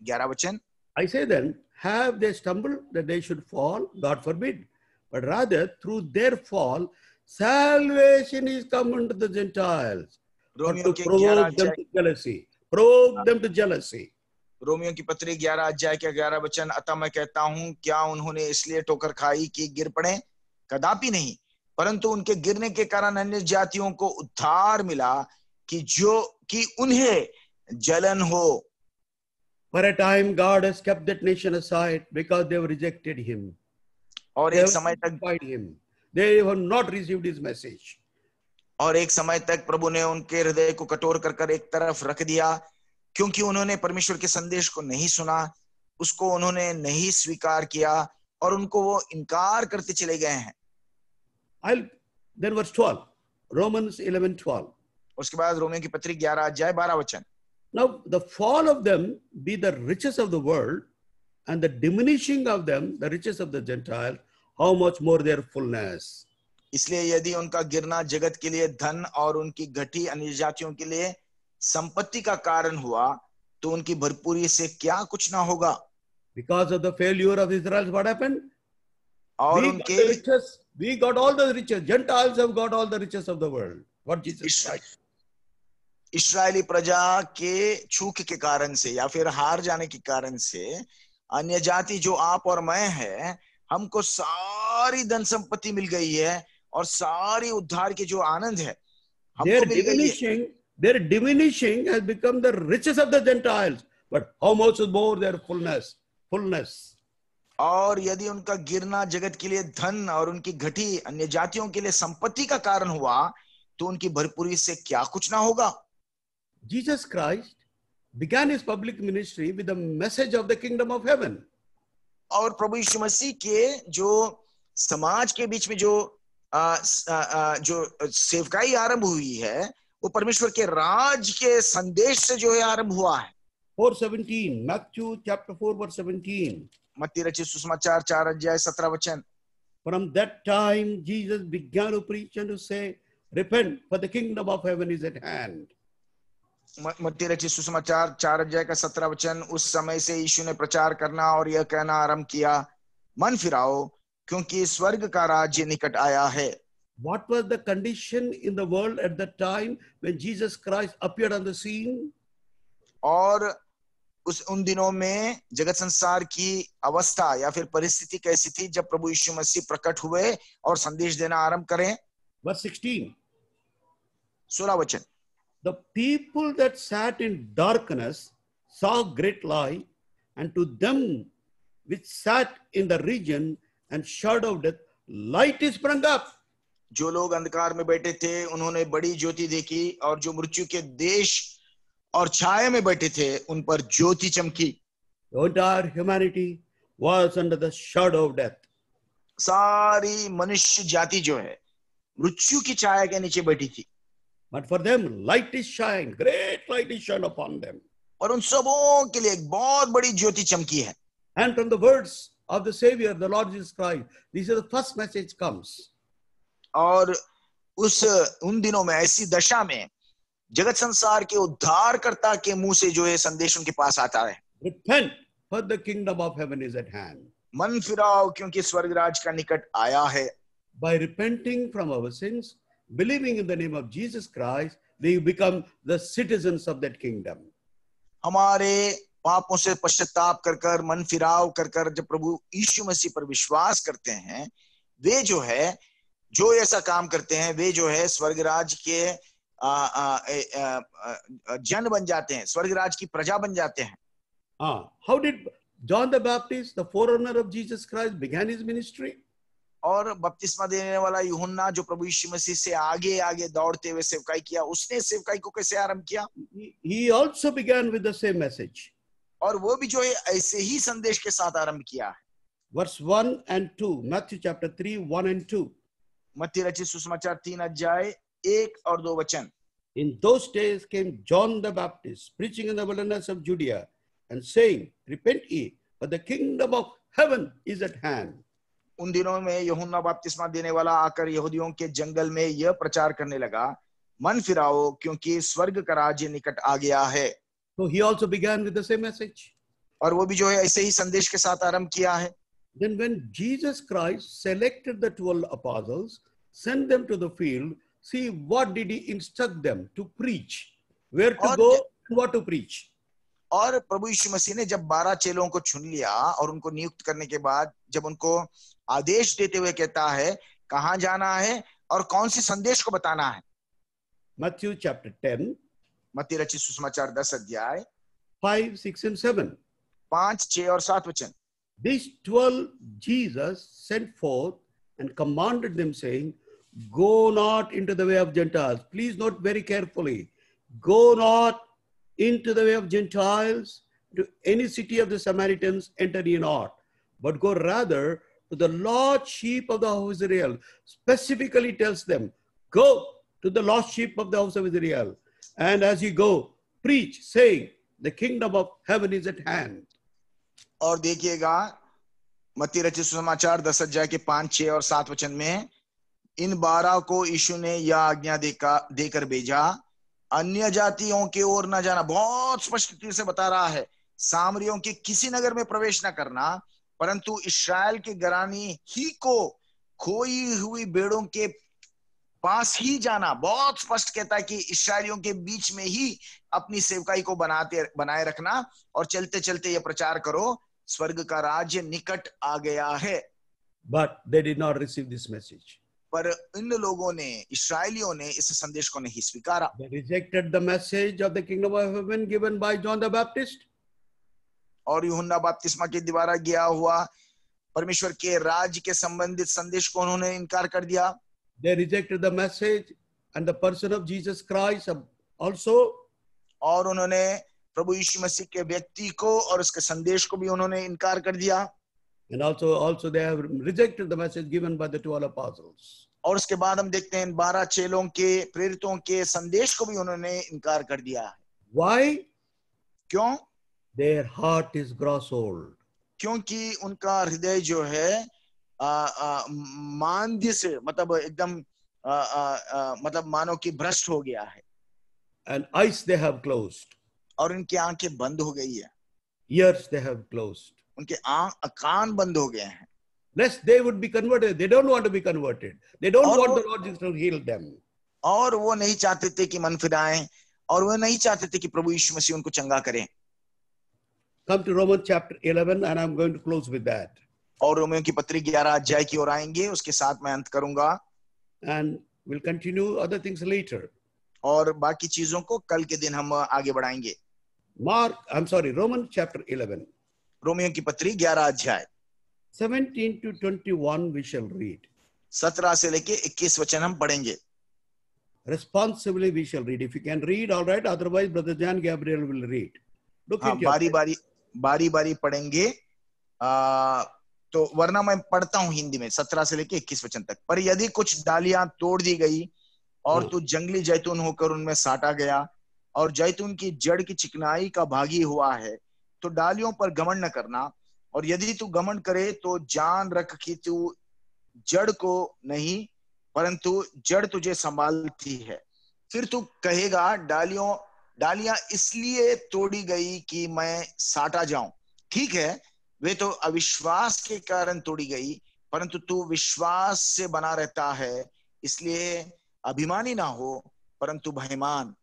11 वचन। I say then, have they stumbled that they should fall? God forbid. But rather, through their fall, salvation is come unto the Gentiles. But to provoke them to jealousy. Provoke them to jealousy. Romeo की पत्री 11 अध्याय के 11 वचन। अतः मैं कहता हूं, क्या उन्होंने इसलिए ठोकर खाई कि गिर पड़े? कदापि नहीं, परंतु उनके गिरने के कारण अन्य जातियों को उद्धार मिला, कि उन्हें जलन हो। For a time, God has kept that nation aside because they have rejected Him. और एक समय तक Him. They have not received His message. और एक समय तक प्रभु ने उनके हृदय को कठोर कर कर एक तरफ रख दिया, क्योंकि उन्होंने परमेश्वर के संदेश को नहीं सुना, उसको उन्होंने नहीं स्वीकार किया और उनको वो इनकार करते चले गए हैं। Then verse 12, Romans 11:12. उसके बाद रोमियो की पत्री 11 अध्याय 12 वचन। Now the fall of them be the riches of the world, and the diminishing of them the riches of the Gentiles, how much more their fullness. इसलिए यदि उनका गिरना जगत के लिए धन और उनकी घटी अन्य जातियों के लिए संपत्ति का कारण हुआ, तो उनकी भरपूरी से क्या कुछ ना होगा। Because of the failure of Israel, what happened? और we got all the riches. Gentiles have got all the riches of the world. What Jesus said. इस्राएली प्रजा के चूक के कारण से या फिर हार जाने के कारण से अन्य जाति जो आप और मैं है, हमको सारी धन संपत्ति मिल गई है और सारी उद्धार के जो आनंद है हमको मिल गई है। Their diminishing has become the riches of the Gentiles, but how much more their fullness. और यदि उनका गिरना जगत के लिए धन और उनकी घटी अन्य जातियों के लिए संपत्ति का कारण हुआ, तो उनकी भरपूरी से क्या कुछ ना होगा। Jesus Christ began his public ministry with the message of the kingdom of heaven. और प्रभु यीशु मसीह के जो समाज के बीच में जो सेवकाई आरंभ हुई है, वो परमेश्वर के राज के संदेश से जो है आरंभ हुआ है। 4:17, Matthew chapter 4 verse 17. मत्ती रचित सुसमाचार 4 अध्याय 17 वचन। From that time Jesus began to preach and to say, repent, for the kingdom of heaven is at hand. मत्ती रचित सुसमाचार 4 अध्याय का 17 वचन। उस समय से यीशु ने प्रचार करना और यह कहना आरंभ किया, मन फिराओ, क्योंकि स्वर्ग का राज्य निकट आया है। What was the condition in the world at the time when Jesus Christ appeared on the scene? और उन दिनों में जगत संसार की अवस्था या फिर परिस्थिति कैसी थी जब प्रभु यीशु मसीह प्रकट हुए और संदेश देना आरंभ करें। Verse 16. 16 वचन। The people that sat in darkness saw great light, and to them which sat in the region and shadow of death, light is sprung up. जो लोग अंधकार में बैठे थे उन्होंने बड़ी ज्योति देखी, और जो मृत्यु के देश और छाया में बैठे थे उन पर ज्योति चमकी। The entire humanity was under the shadow of death. सारी मनुष्य जाति जो है मृत्यु की छाया के नीचे बैठी थी। But for them light is shine, great light is shine upon them. और उन सबों के लिए एक बहुत बड़ी ज्योति चमकी है। And from the words of the Savior, the Lord Jesus Christ, this is the first message comes. और उन दिनों में ऐसी दशा में जगत संसार के उद्धारकर्ता के मुंह से जो है संदेश उनके पास आता है, Repent, for the kingdom of heaven is at hand. मन फिराओ, क्योंकि स्वर्ग राज का निकट आया है। By repenting from our sins, believing in the name of Jesus Christ, we become the citizens of that kingdom. हमारे पापों से पश्चाताप कर कर, मन फिराव कर कर जब प्रभु यीशु मसीह पर विश्वास करते हैं, वे जो है जो ऐसा काम करते हैं, वे जो है स्वर्ग राज के जन बन जाते हैं, स्वर्ग राज की प्रजा बन जाते हैं। How did John the Baptist, the forerunner of Jesus Christ, began his ministry? और बपतिस्मा देने वाला यूहन्ना जो प्रभु यीशु मसीह से आगे आगे दौड़ते हुए सेवकाई किया, उसने सेवकाई को कैसे आरंभ किया? He also began with the same message. और वो भी जो है ऐसे ही संदेश के साथ आरंभ किया है। Verse 1 and 2, Matthew chapter 3, 1 and 2. मत्ती रचित सुसमाचार 3 अध्याय 1 और 2 वचन। In those days came John the Baptist, preaching in the wilderness of Judea, and saying, Repent ye, for the kingdom of heaven is at hand. उन दिनों में यूहन्ना बपतिस्मा देने वाला आकर यहूदियों के जंगल में यह प्रचार करने लगा, मन फिराओ क्योंकि स्वर्ग का राज्य निकट आ गया है। So he also began with the same message. और वो भी जो है ऐसे ही संदेश के साथ आरंभ किया है। Then when Jesus Christ selected the 12 apostles, sent them to the field, see what did he instruct them to preach, where to go and what to preach. और प्रभु यीशु मसीह ने जब 12 चेलों को चुन लिया और उनको नियुक्त करने के बाद जब उनको आदेश देते हुए कहता है कहाँ जाना है और कौन सी संदेश को बताना है। Matthew chapter 10, मत्ती रचित सुसमाचार 10 अध्याय 5, 6 and 7. 5, 6 और 7 वचन। These 12 Jesus sent forth and commanded them, saying, Go not into the way of Gentiles. Please note very carefully. Go not into the way of Gentiles, to any city of the Samaritans enter ye not, but go rather to the lost sheep of the house of Israel. Specifically tells them, go to the lost sheep of the house of Israel. And as you go, preach, saying, the kingdom of heaven is at hand. और देखिएगा मत्ती रचित सुसमाचार 10 अध्याय के 5, 6 और 7 वचन में इन 12 को यीशु ने यह आज्ञा देकर भेजा, अन्य जातियों की ओर न जाना। बहुत स्पष्ट से बता रहा है, सामरियों के किसी नगर में प्रवेश न करना, परंतु इस्राएल के घराने ही को खोई हुई भेड़ों के पास ही जाना। बहुत स्पष्ट कहता है कि इस्राएलियों के बीच में ही अपनी सेवकाई को बनाए रखना और चलते चलते ये प्रचार करो, स्वर्ग का राज्य निकट आ गया है। But they did not receive this message. पर इन लोगों ने, इस्राएलियों ने इस संदेश को नहीं स्वीकारा। They rejected the message of the kingdom of heaven given by John the Baptist. और यूहन्ना बपतिस्मा के द्वारा गया हुआ परमेश्वर के राज्य के संबंधित संदेश को उन्होंने इनकार कर दिया। They rejected the message and the person of Jesus Christ also. और उन्होंने प्रभु यीशु मसीह के व्यक्ति को और उसके संदेश को भी उन्होंने इनकार कर दिया। And also they have rejected the message given by the 12 apostles. और उसके बाद हम देखते हैं 12 चेलों के, प्रेरितों के संदेश को भी उन्होंने इनकार कर दिया है। Why? क्यों? Their heart is gross old. क्योंकि उनका हृदय जो है मांद्य से, मतलब एकदम मतलब मानो कि भ्रष्ट हो गया है। And eyes they have closed. और उनकी आंखें बंद हो गई है। Ears they have closed. उनके कान बंद हो गए हैं। Lest they would be converted. They don't want to be converted. They don't want the Lord Jesus to heal them. और वो नहीं चाहते थे कि मन फिराएं, और वो नहीं चाहते थे कि प्रभु यीशु मसीह उनको चंगा करें। Come to Romans chapter 11 and I'm going to close with that. और रोमियों की पत्री 11 अध्याय की ओर आएंगे, उसके साथ मैं अंत करूंगा। And we'll continue other things later. और बाकी चीजों को कल के दिन हम आगे बढ़ाएंगे। Romans chapter 11. रोमियों की पत्री 11 अध्याय 17 to 21 we shall read. 17 से लेके 21 वचन हम पढ़ेंगे। Responsibly we shall read. If you can read, all right. Otherwise, Brother Jan Gabriel will read. Look हाँ, बारी बारी पढ़ेंगे। तो वरना मैं पढ़ता हूँ हिंदी में 17 से लेके 21 वचन तक। पर यदि कुछ डालियां तोड़ दी गई और तू जंगली जैतून होकर उनमें साटा गया और जैतून की जड़ की चिकनाई का भागी हुआ है, तो डालियों पर घमंड न करना, और यदि तू घमंड करे तो जान रख कि तू जड़ को नहीं परंतु जड़ तुझे संभालती है। फिर तू कहेगा डालियां इसलिए तोड़ी गई कि मैं साटा जाऊं। ठीक है, वे तो अविश्वास के कारण तोड़ी गई, परंतु तू विश्वास से बना रहता है, इसलिए अभिमानी ना हो परंतु भयमान।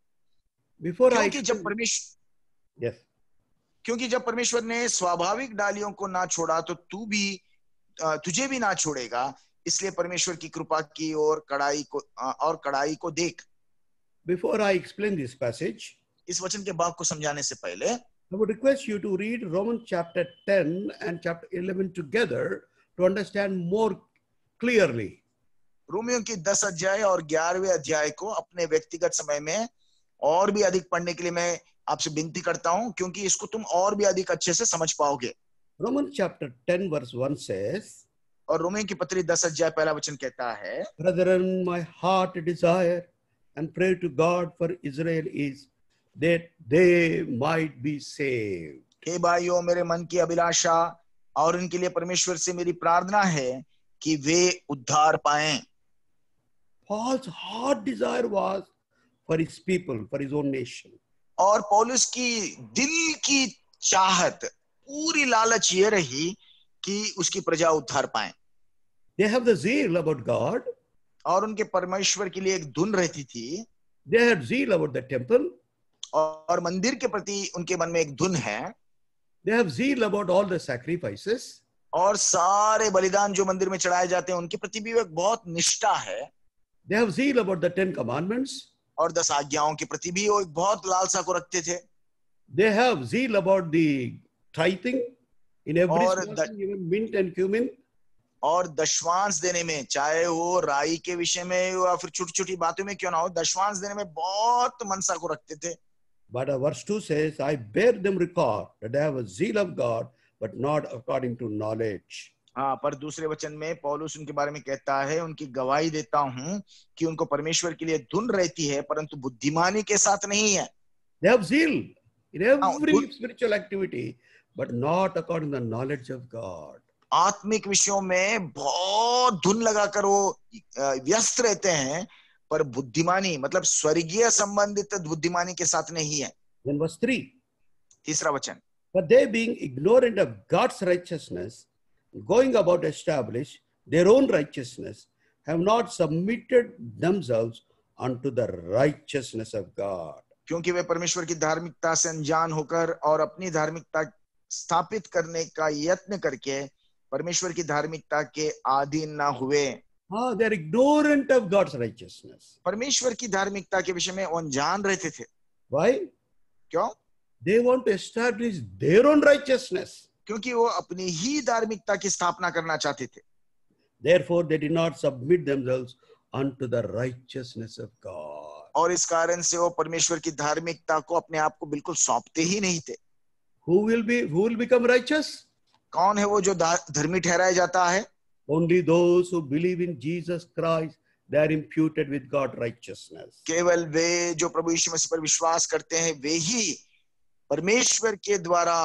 क्योंकि जब परमेश्वर ने स्वाभाविक डालियों को ना छोड़ा तो तुझे भी ना छोड़ेगा। इसलिए परमेश्वर की कृपा की और कड़ाई को देख। Before I explain this passage, इस वचन के भाग को समझाने से पहले I would request you to read Romans chapter 10 and chapter 11 together to understand more clearly. Romeo की 10 अध्याय और 11वें अध्याय को अपने व्यक्तिगत समय में और भी अधिक पढ़ने के लिए मैं आपसे विनती करता हूं, क्योंकि इसको तुम और भी अधिक अच्छे से समझ पाओगे। Romans chapter 10 verse 1 says, और रोमियो की पत्री 10 अध्याय पहला वचन कहता है, Brethren, my heart desire and pray to God for Israel is that they might be saved. हे भाइयों, मेरे मन की अभिलाषा और उनके लिए परमेश्वर से मेरी प्रार्थना है कि वे उद्धार पाएं। Paul's heart desire was for his people, for his own nation. और पौलुस की दिल की चाहत, पूरी लालच ये रही कि उसकी प्रजा उद्धार पाए। They have the zeal about God. और उनके परमेश्वर के लिए एक धुन रहती थी। They had zeal about the temple. और मंदिर के प्रति उनके मन में एक धुन है। They have zeal about all the sacrifices. और सारे बलिदान जो मंदिर में चढ़ाए जाते हैं उनके प्रति भी एक बहुत निष्ठा है। They have zeal about the 10 commandments. और 10 आज्ञाओं के प्रति भी वो एक बहुत लालसा को रखते थे। They have zeal about the tithing in every small thing, even mint and cumin. और दशवांश देने में, चाहे वो राई के विषय में या फिर छोटी छोटी बातों में क्यों ना हो, दशवांश देने में बहुत मनसा को रखते थे। But verse 2 says, I bear them record that they have a zeal of God, but not according to knowledge. हाँ, पर दूसरे वचन में पौलुस उनके बारे में कहता है, उनकी गवाही देता हूं कि उनको परमेश्वर के लिए धुन रहती है, परंतु बुद्धिमानी के साथ नहीं है। They have zeal in every spiritual activity, but not according to the knowledge of God. आत्मिक विषयों में बहुत धुन लगाकर वो व्यस्त रहते हैं, पर बुद्धिमानी मतलब स्वर्गीय संबंधित बुद्धिमानी के साथ नहीं है। Then verse 3. तीसरा वचन, But they being ignorant of God's righteousness, going about to establish their own righteousness, have not submitted themselves unto the righteousness of God. क्योंकि वे परमेश्वर की धार्मिकता से अनजान होकर और अपनी धार्मिकता स्थापित करने का यत्न करके परमेश्वर की धार्मिकता के अधीन ना हुए। They are ignorant of God's righteousness. परमेश्वर की धार्मिकता के विषय में अनजान रहते थे। Why? क्यों? They want to establish their own righteousness. क्योंकि वो अपनी ही धार्मिकता की स्थापना करना चाहते थे। Therefore, they did not submit themselves unto the righteousness of God. और इस कारण से वो परमेश्वर की धार्मिकता को अपने आप को बिल्कुल सौंपते ही नहीं थे। Who will become righteous? कौन है वो जो धर्मी ठहराया जाता है? Only those who believe in Jesus Christ, they are imputed with God righteousness. केवल वे जो प्रभु यीशु मसीह पर विश्वास करते हैं वे ही परमेश्वर के द्वारा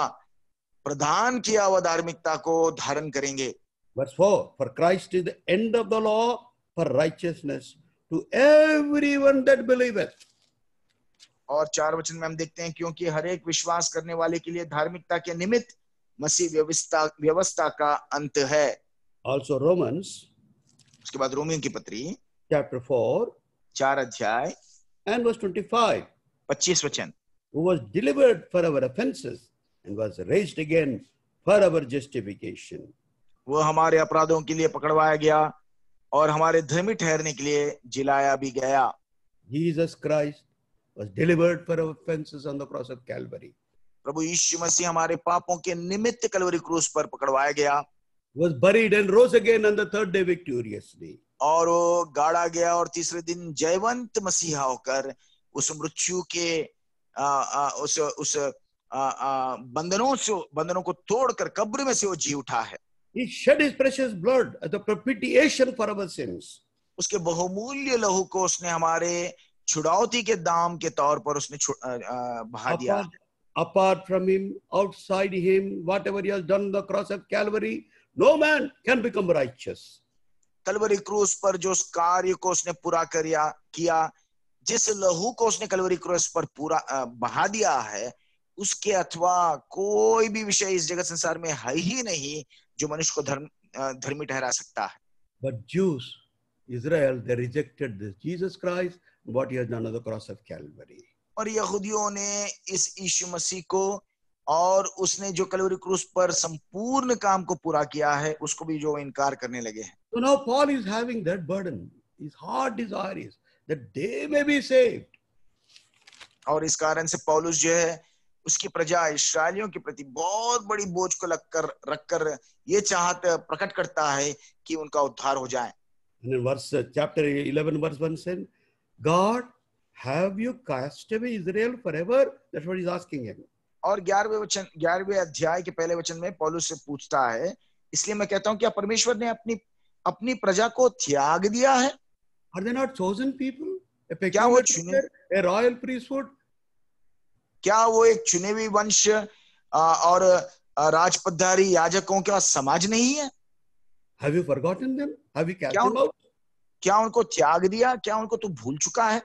प्रदान किया हुआ धार्मिकता को धारण करेंगे। Verse 4, for Christ is the end of the law for righteousness to everyone that believeth. और 4 वचन में हम देखते हैं, क्योंकि हर एक विश्वास करने वाले के लिए धार्मिकता के निमित्त मसीह व्यवस्था का अंत है। Also Romans, उसके बाद रोमियो की पत्री chapter 4, 4 अध्याय and verse 25, 25 वचन, who was delivered for our offenses and was raised again for our justification. वो हमारे अपराधों के लिए पकड़वाया गया और हमारे धर्मी ठहरने के लिए जिलाया भी गया। Jesus Christ was delivered for our offenses on the cross of Calvary. प्रभु यीशु मसीह हमारे पापों के निमित्त कलवरी क्रूस पर पकड़वाया गया। Was buried and rose again on the third day victoriously. और वो गाड़ा गया और तीसरे दिन जयवंत मसीहा होकर उस मृत्यु के उस बंधनों को तोड़कर कब्र में से वो जी उठा है। He shed his precious blood as a propitiation for our sins. उसके बहुमूल्य लहू को उसने हमारे छुड़ौती के दाम के तौर पर उसने बहा दिया। Apart from him, outside him, whatever he has done on the cross of Calvary, no man can become righteous. Kalvari क्रूस पर जो उस कार्य को उसने पूरा किया, जिस लहू को उसने कलवरी क्रूस पर पूरा बहा दिया है, उसके अथवा कोई भी विषय इस जगत संसार में है ही नहीं जो मनुष्य को धर्मी ठहरा सकता है। But Jews, Israel, they rejected this Jesus Christ, what he has done on the cross of Calvary. और यहूदियों ने इस यीशु मसीह को और उसने जो कलवरी क्रूस पर संपूर्ण काम को पूरा किया है उसको भी जो इनकार करने लगे हैं। So now Paul is having that burden. His heart desire is that they may be saved. और इस कारण से पौलुस जो है उसकी प्रजा इस्राएलियों के प्रति बहुत बड़ी बोझ को रखकर ये चाहत प्रकट करता है कि उनका उद्धार हो जाए। And in chapter 11, verse 1 said, God, have you cast away Israel forever? That's what he's asking him. और 11वें अध्याय के पहले वचन में पौलुस से पूछता है, इसलिए मैं कहता हूं क्या परमेश्वर ने अपनी प्रजा को त्याग दिया है? Are they not chosen people? A क्या वो peculiar, a royal priesthood? क्या वो एक चुने हुए वंश और राजपद्धारी याजकों का समाज नहीं है? Have you forgotten them? Have you cast them out? क्या उनको त्याग दिया? क्या उनको तू भूल चुका है?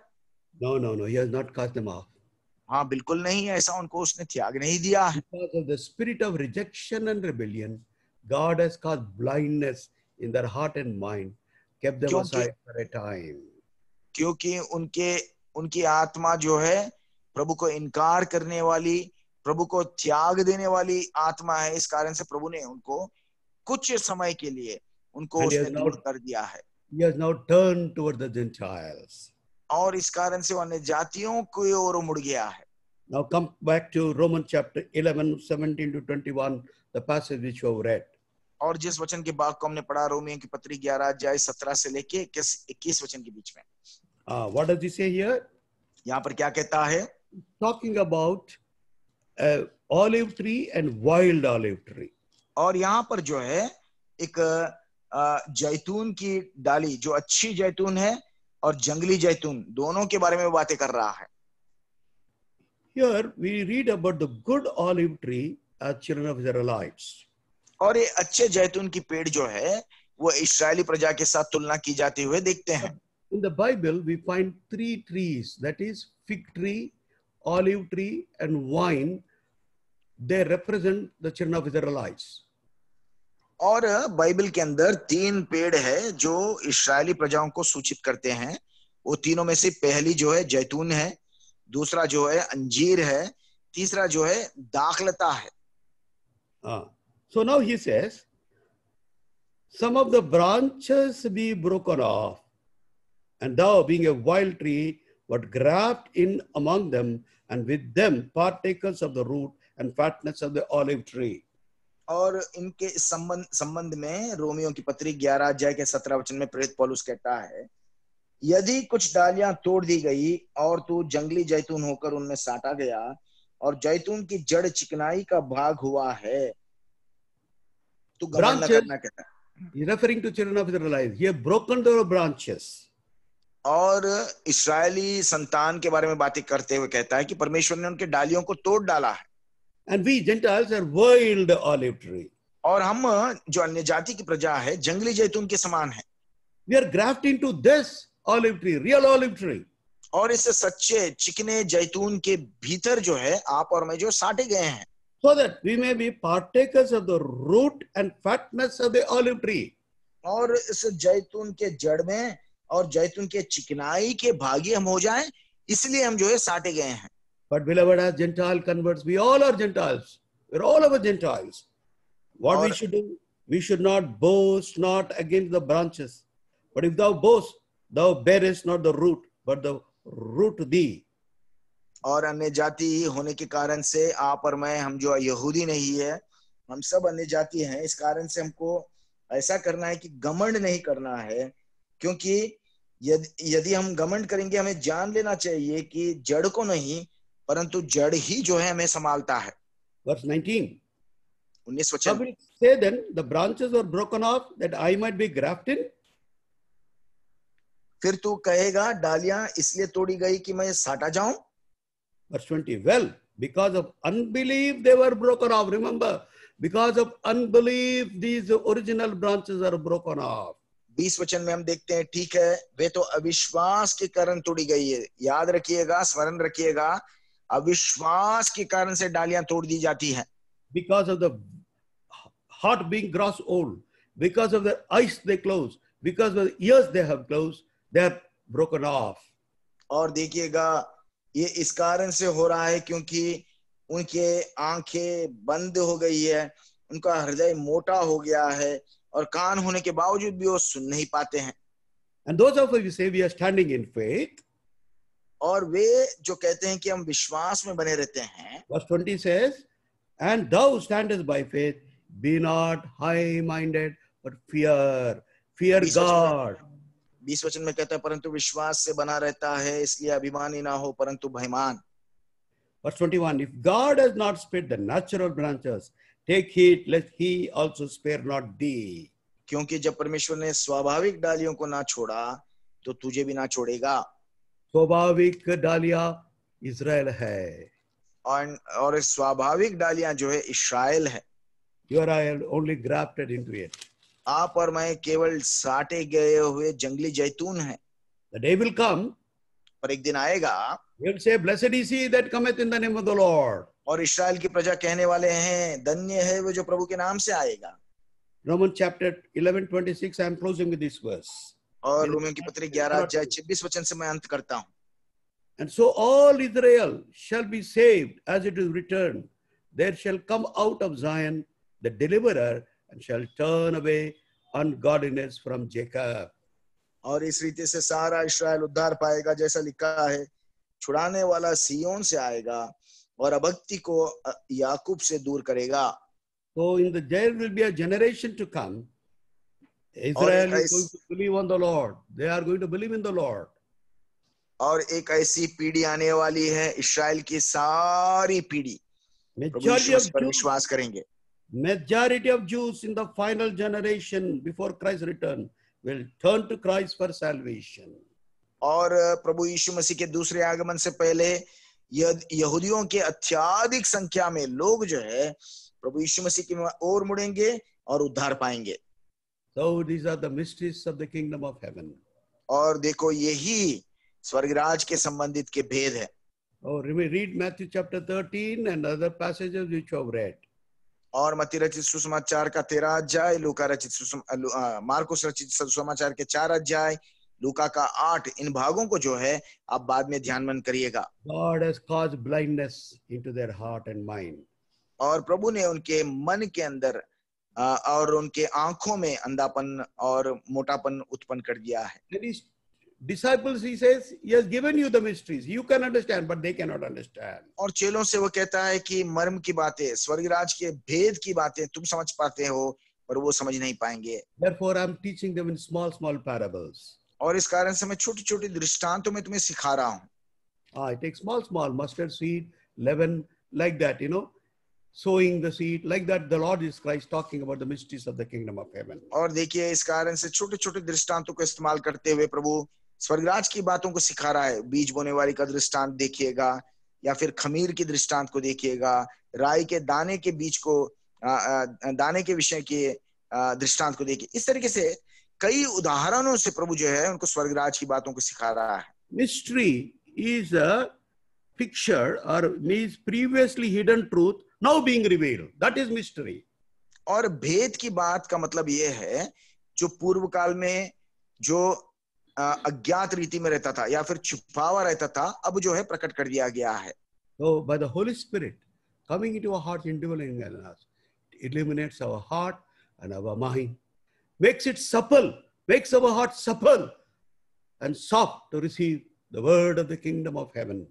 No, he has not cast them off. हाँ, बिल्कुल नहीं, ऐसा उनको उसने त्याग नहीं दिया है। Because of the spirit of rejection and rebellion, God has caused blindness in their heart and mind, kept them aside for a time. क्योंकि उनकी आत्मा जो है प्रभु को इनकार करने वाली, प्रभु को त्याग देने वाली आत्मा है, इस कारण से प्रभु ने उनको कुछ समय के लिए उनको उसने दूर कर दिया है। He has now turned toward the Gentiles. और इस कारण से वो अन्य जातियों की ओर मुड़ गया है। Now come back to Romans chapter 11, 17 to 21, the passage which you have read. और जिस वचन के भाग को हमने पढ़ा, रोमियो की पत्री 11 अध्याय 17 से लेके 21 वचन के बीच में। What does he say here? यहाँ पर क्या कहता है? Talking about olive tree and wild olive tree. और यहाँ पर जो है एक जैतून की डाली, जो अच्छी जैतून है और जंगली जैतून, दोनों के बारे में बातें कर रहा है। Here we read about the good olive tree as children of Israelites. और ये अच्छे जैतून की पेड़ जो है वो इस्राएली प्रजा के साथ तुलना की जाते हुए देखते हैं। In the Bible we find 3 trees, that is fig tree, olive tree and wine. They represent the children of Israelites. और बाइबल के अंदर 3 पेड़ है जो इस्राएली प्रजाओं को सूचित करते हैं। वो तीनों में से पहली जो है जैतून है, दूसरा जो है अंजीर है, तीसरा जो है दाखलता है। So now he says, some of the branches be broken off, and thou being a wild tree, but graft in among them, and with them partakers of the root and fatness of the olive tree. और इनके संबंध में रोमियो की पत्री 11 अध्याय के 17 वचन में प्रेरित पौलुस कहता है, यदि कुछ डालियां तोड़ दी गई और तू जंगली जैतून होकर उनमें साटा गया और जैतून की जड़ चिकनाई का भाग हुआ है, तू घमंड न करना कहता है। Referring to children of Israelites, he has broken their branches. और इस्राएली संतान के बारे में बातें करते हुए कहता है कि परमेश्वर ने उनके डालियों को तोड़ डाला है। And we Gentiles are wild olive tree. और हम जो अन्य जाति की प्रजा है जंगली जैतून के समान है। We are grafted into this olive tree, real olive tree. और इस सच्चे चिकने जैतून के भीतर जो है आप और मैं जो साटे गए हैं, so that we may be partakers of the root and fatness of the olive tree. और इस जैतून के जड़ में और जैतून के चिकनाई के भागी हम हो जाएं, इसलिए हम जो है साटे गए हैं। But beloved, as Gentile converts, we all are Gentiles. We're all of us Gentiles. What we should do? We should not boast, not against the branches. But if thou boast, thou bearest not the root, but the root thee. और अन्य जाति होने के कारण से आप और मैं, हम जो यहूदी नहीं है, हम सब अन्य जाति हैं। इस कारण से हमको ऐसा करना है कि घमंड नहीं करना है, क्योंकि यदि हम घमंड करेंगे, हमें जान लेना चाहिए कि जड़ को नहीं परंतु जड़ ही जो है हमें संभालता है। Verse 19. 19 वचन। will say then the branches were broken off that I might be grafted. फिर तू कहेगा डालियां इसलिए तोड़ी गई कि मैं साटा जाऊं। Verse 20. Well, because of unbelief they were broken off. Remember, because of unbelief these original branches are broken off. 20 वचन में हम देखते हैं, ठीक है, वे तो अविश्वास के कारण तोड़ी गई है। याद रखिएगा, स्मरण रखिएगा, अविश्वास के कारण से डालियां तोड़ दी जाती हैं। Because of the heart being gross old, because of the eyes they close, because of the ears they have closed, they are broken off. और देखिएगा, ये इस कारण से हो रहा है क्योंकि उनके आंखें बंद हो गई है, उनका हृदय मोटा हो गया है और कान होने के बावजूद भी वो सुन नहीं पाते हैं। And those of us who say we are standing in faith, और वे जो कहते हैं कि हम विश्वास में बने रहते हैं, Verse 20 says, and thou standest by faith, be not high-minded, but fear 20 वचन में God. 20 वचन में कहता है परंतु विश्वास से बना रहता है, इसलिए अभिमानी ना हो परंतु भयमान। Verse 21, if God has not spared the natural branches, take heed lest he also spare not thee. क्योंकि जब परमेश्वर ने स्वाभाविक डालियों को ना छोड़ा तो तुझे भी ना छोड़ेगा। स्वाभाविक डालिया इज़राइल है। और स्वाभाविक डालियां जो है इस्राएल है। You are only grafted into it. आप और मैं केवल साटे गए हुए जंगली जैतून हैं। The day will come, पर एक दिन आएगा, he will say, blessed is he that cometh in the name of the Lord. और इस्राएल की प्रजा कहने वाले हैं, धन्य है वो जो प्रभु के नाम से आएगा। Romans chapter 11:26, I am closing with this verse. और रोमियों की पत्री 11 अध्याय 26 वचन से मैं अंत करता हूं। And so all Israel shall be saved, as it is written, there shall come out of Zion the deliverer, and shall turn away ungodliness from Jacob. और इस रीति से सारा इस्राएल उद्धार पाएगा, जैसा लिखा है, छुड़ाने वाला सियोन से आएगा और अभक्ति को याकूब से दूर करेगा। So there will be a generation to come. Israel is going to believe on the Lord. They are going to believe in the Lord. और एक ऐसी पीढ़ी आने वाली है, इस्राएल की सारी पीढ़ी प्रभु यीशु पर विश्वास करेंगे। Majority of Jews in the final generation before Christ's return will turn to Christ for salvation. और प्रभु यीशु मसीह के दूसरे आगमन से पहले यहूदियों के अत्यधिक संख्या में लोग जो है प्रभु यीशु मसीह की ओर मुड़ेंगे और उद्धार पाएंगे। So these are the mysteries of the kingdom of heaven. और देखो यही स्वर्गराज के संबंधित के भेद है। Oh, read Matthew chapter 13 and other passages which you have read. और मत्ती रचित सुसमाचार का 13 अध्याय, लूका रचित मार्कुस रचित सुसमाचार के 4 अध्याय, लूका का 8, इन भागों को जो है आप बाद में ध्यानमन करिएगा। God has caused blindness into their heart and mind. और प्रभु ने उनके मन के अंदर और उनके आंखों में अंधापन और मोटापन उत्पन्न कर दिया है। His disciples, he says, he has given you the mysteries. You can understand, but they cannot understand. और चेलों से वो कहता है कि मर्म की बातें, स्वर्गराज के भेद की बातें तुम समझ पाते हो पर वो समझ नहीं पाएंगे। Therefore, I am teaching them in small parables. और इस कारण से मैं छोटी-छोटी दृष्टांतों में तुम्हें सिखा रहा हूँ। I take small mustard seed, leaven, like that, sowing the seed, like that. The Lord is Christ talking about the mysteries of the kingdom of heaven. और देखिए इस कारण से छोटे-छोटे दृष्टांतों को इस्तेमाल करते हुए प्रभु स्वर्गराज की बातों को सिखा रहा है। बीज बोने वाली का दृष्टांत देखिएगा, या फिर खमीर की दृष्टांत को देखिएगा, राई के दाने के बीज को दाने के विषय के दृष्टांत को देखिए। इस तरीके से कई उदाहरणों से प्रभु जो है उनको स्वर्गराज की बातों को सिखा रहा है। Mystery is a picture or means previously hidden truth now being revealed. That is mystery. और भेद की बात का मतलब ये है जो पूर्व काल में जो अज्ञात रीति में रहता था या फिर छुपा हुआ रहता था, अब जो है प्रकट कर दिया गया है। So by the Holy Spirit coming into our hearts, indwelling in us, it illuminates our heart and our mind, makes it supple, makes our heart supple and soft to receive the word of the kingdom of heaven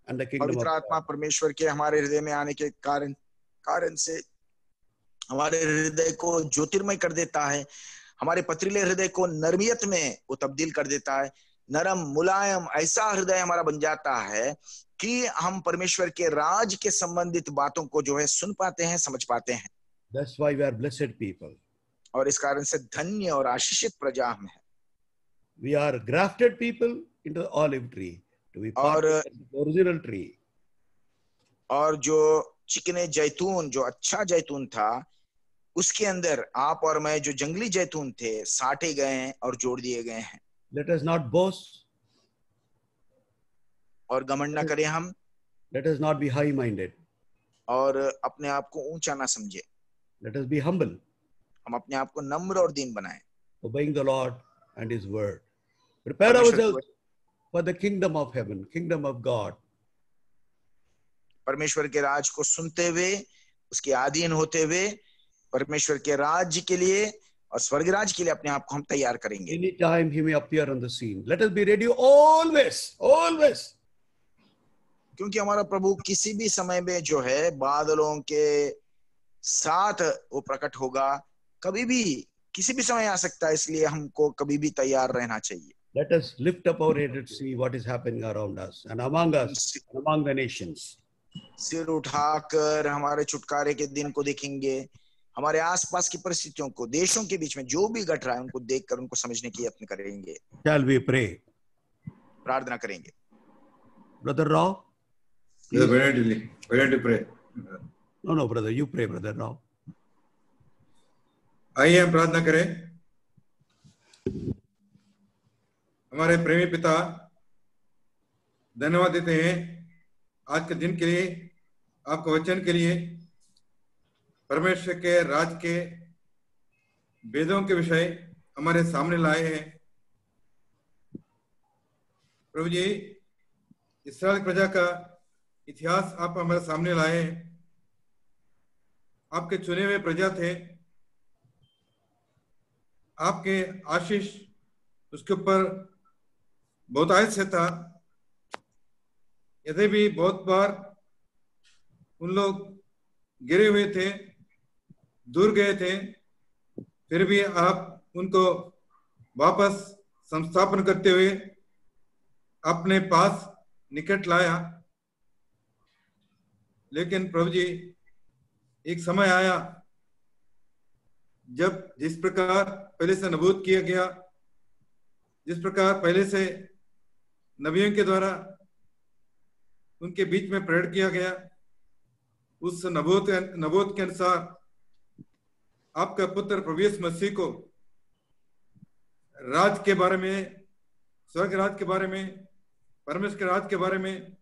and the kingdom of पवित्र आत्मा परमेश्वर के हमारे हृदय में आने के कारण से हमारे हृदय को ज्योतिर्मय कर देता है, हमारे पथरीले हृदय को नरमियत में वो तब्दील कर देता है। नरम मुलायम ऐसा हृदय हमारा बन जाता है कि हम परमेश्वर के राज के संबंधित बातों को जो है सुन पाते हैं, समझ पाते हैं। That's why we are blessed people. और इस कारण से धन्य और आशीषित प्रजा हम हैं। We are grafted people into the olive tree to be part of the original tree. और जो चिकने जैतून, जो अच्छा जैतून था, उसके अंदर आप और मैं जो जंगली जैतून थे साटे गए हैं और जोड़ दिए गए हैं। Let us not boast. और घमंड ना करें हम। Let us not be high-minded. और अपने आप को ऊंचा ना समझे। Let us be humble. हम अपने आप को नम्र और दीन बनाएं। Obeying the Lord and His word. Prepare ourselves for the kingdom of heaven, kingdom of God. परमेश्वर के राज को सुनते हुए, उसके अधीन होते हुए, परमेश्वर के राज्य के लिए और स्वर्ग राज्य के लिए अपने आप को हम तैयार करेंगे। Anytime he may appear on the scene. Let us be ready always, always. क्योंकि हमारा प्रभु किसी भी समय में जो है बादलों के साथ वो प्रकट होगा, कभी भी किसी भी समय आ सकता है, इसलिए हमको कभी भी तैयार रहना चाहिए। Let us lift up our head and see what is happening around us and among us and among the nations. सिर उठाकर हमारे छुटकारे के दिन को देखेंगे, हमारे आसपास की परिस्थितियों को, देशों के बीच में जो भी घट रहा है उनको देखकर उनको समझने की यत्न करेंगे। Shall we pray? प्रार्थना करेंगे। Brother Rao? Why don't you pray? No, brother, you pray, Brother Rao. आइए हम प्रार्थना करें। हमारे प्रेमी पिता, धन्यवाद देते हैं आज के दिन के लिए, आपके वचन के लिए, परमेश्वर के राज के वेदों के विषय हमारे सामने लाए हैं। प्रभु जी, इस्राएल प्रजा का इतिहास आप हमारे सामने लाए हैं। आपके चुने हुए प्रजा थे, आपके आशीष उसके ऊपर बहुतायत से था। यदि भी बहुत बार उन लोग गिरे हुए थे, दूर गए थे, फिर भी आप उनको वापस संस्थापन करते हुए अपने पास निकट लाया। लेकिन प्रभु जी, एक समय आया जब जिस प्रकार पहले से नबूत किया गया, जिस प्रकार पहले से नबियों के द्वारा उनके बीच में प्रकट किया गया, उस नबूत के अनुसार आपका पुत्र प्रभु यीशु मसीह को राज के बारे में, स्वर्ग राज के बारे में, परमेश्वर के राज के बारे में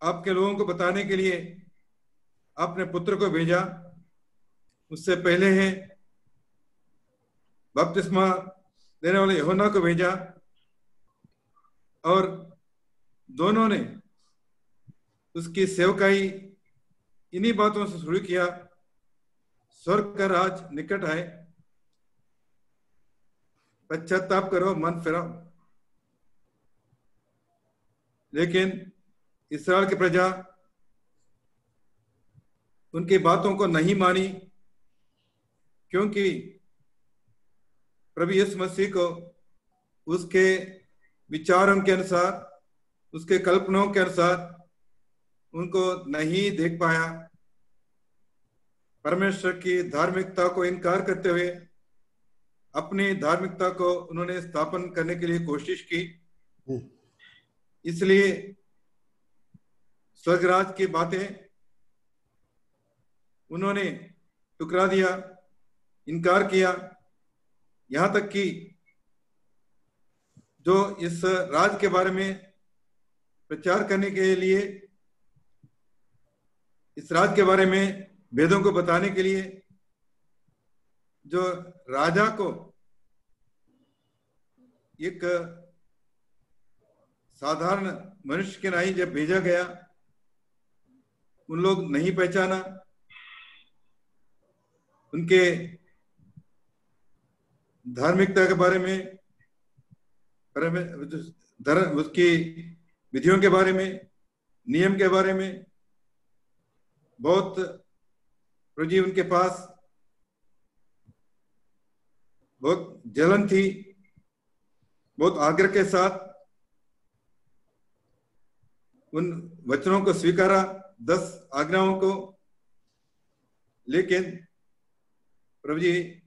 आपके लोगों को बताने के लिए आपने पुत्र को भेजा। उससे पहले है बपतिस्मा देने वाले यूहन्ना को भेजा, और दोनों ने उसकी सेवकाई इन्हीं बातों से शुरू किया, स्वर्ग का राज निकट है, पश्चाताप करो, मन फिराओ। लेकिन इस्राएल की प्रजा उनकी बातों को नहीं मानी, क्योंकि प्रभु यीशु मसीह को उसके विचारों के अनुसार, उसके कल्पनाओं के अनुसार उनको नहीं देख पाया। परमेश्वर की धार्मिकता को इनकार करते हुए अपनी धार्मिकता को उन्होंने स्थापन करने के लिए कोशिश की। इसलिए स्वर्गराज की बातें उन्होंने टुकरा दिया, इनकार किया। यहां तक कि जो इस राज के बारे में प्रचार करने के लिए, इस राज के बारे में वेदों को बताने के लिए जो राजा को एक साधारण मनुष्य के नहीं जब भेजा गया, उन लोग नहीं पहचाना। उनके धार्मिकता के बारे में, उसकी विधियों के बारे में, नियम के बारे में बहुत प्रभु जी उनके पास बहुत जलन थी। बहुत आग्रह के साथ उन वचनों को स्वीकारा, 10 आज्ञाओं को। लेकिन प्रभु जी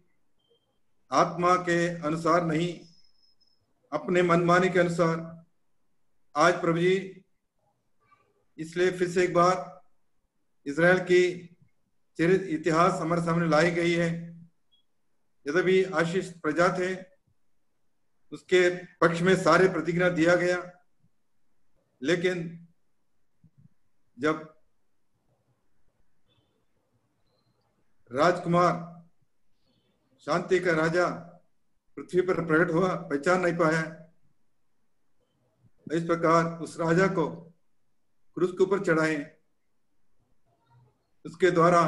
आत्मा के अनुसार नहीं, अपने मनमानी के अनुसार आज प्रभु जी, इसलिए फिर से एक बार इजराइल की इतिहास हमारे सामने लाई गई है। यदि भी आशीष प्रजा थे, उसके पक्ष में सारे प्रतिज्ञा दिया गया। लेकिन जब राजकुमार, शांति का राजा पृथ्वी पर प्रकट हुआ, पहचान नहीं पाया। इस प्रकार उस राजा को क्रूस के ऊपर चढ़ाए, उसके द्वारा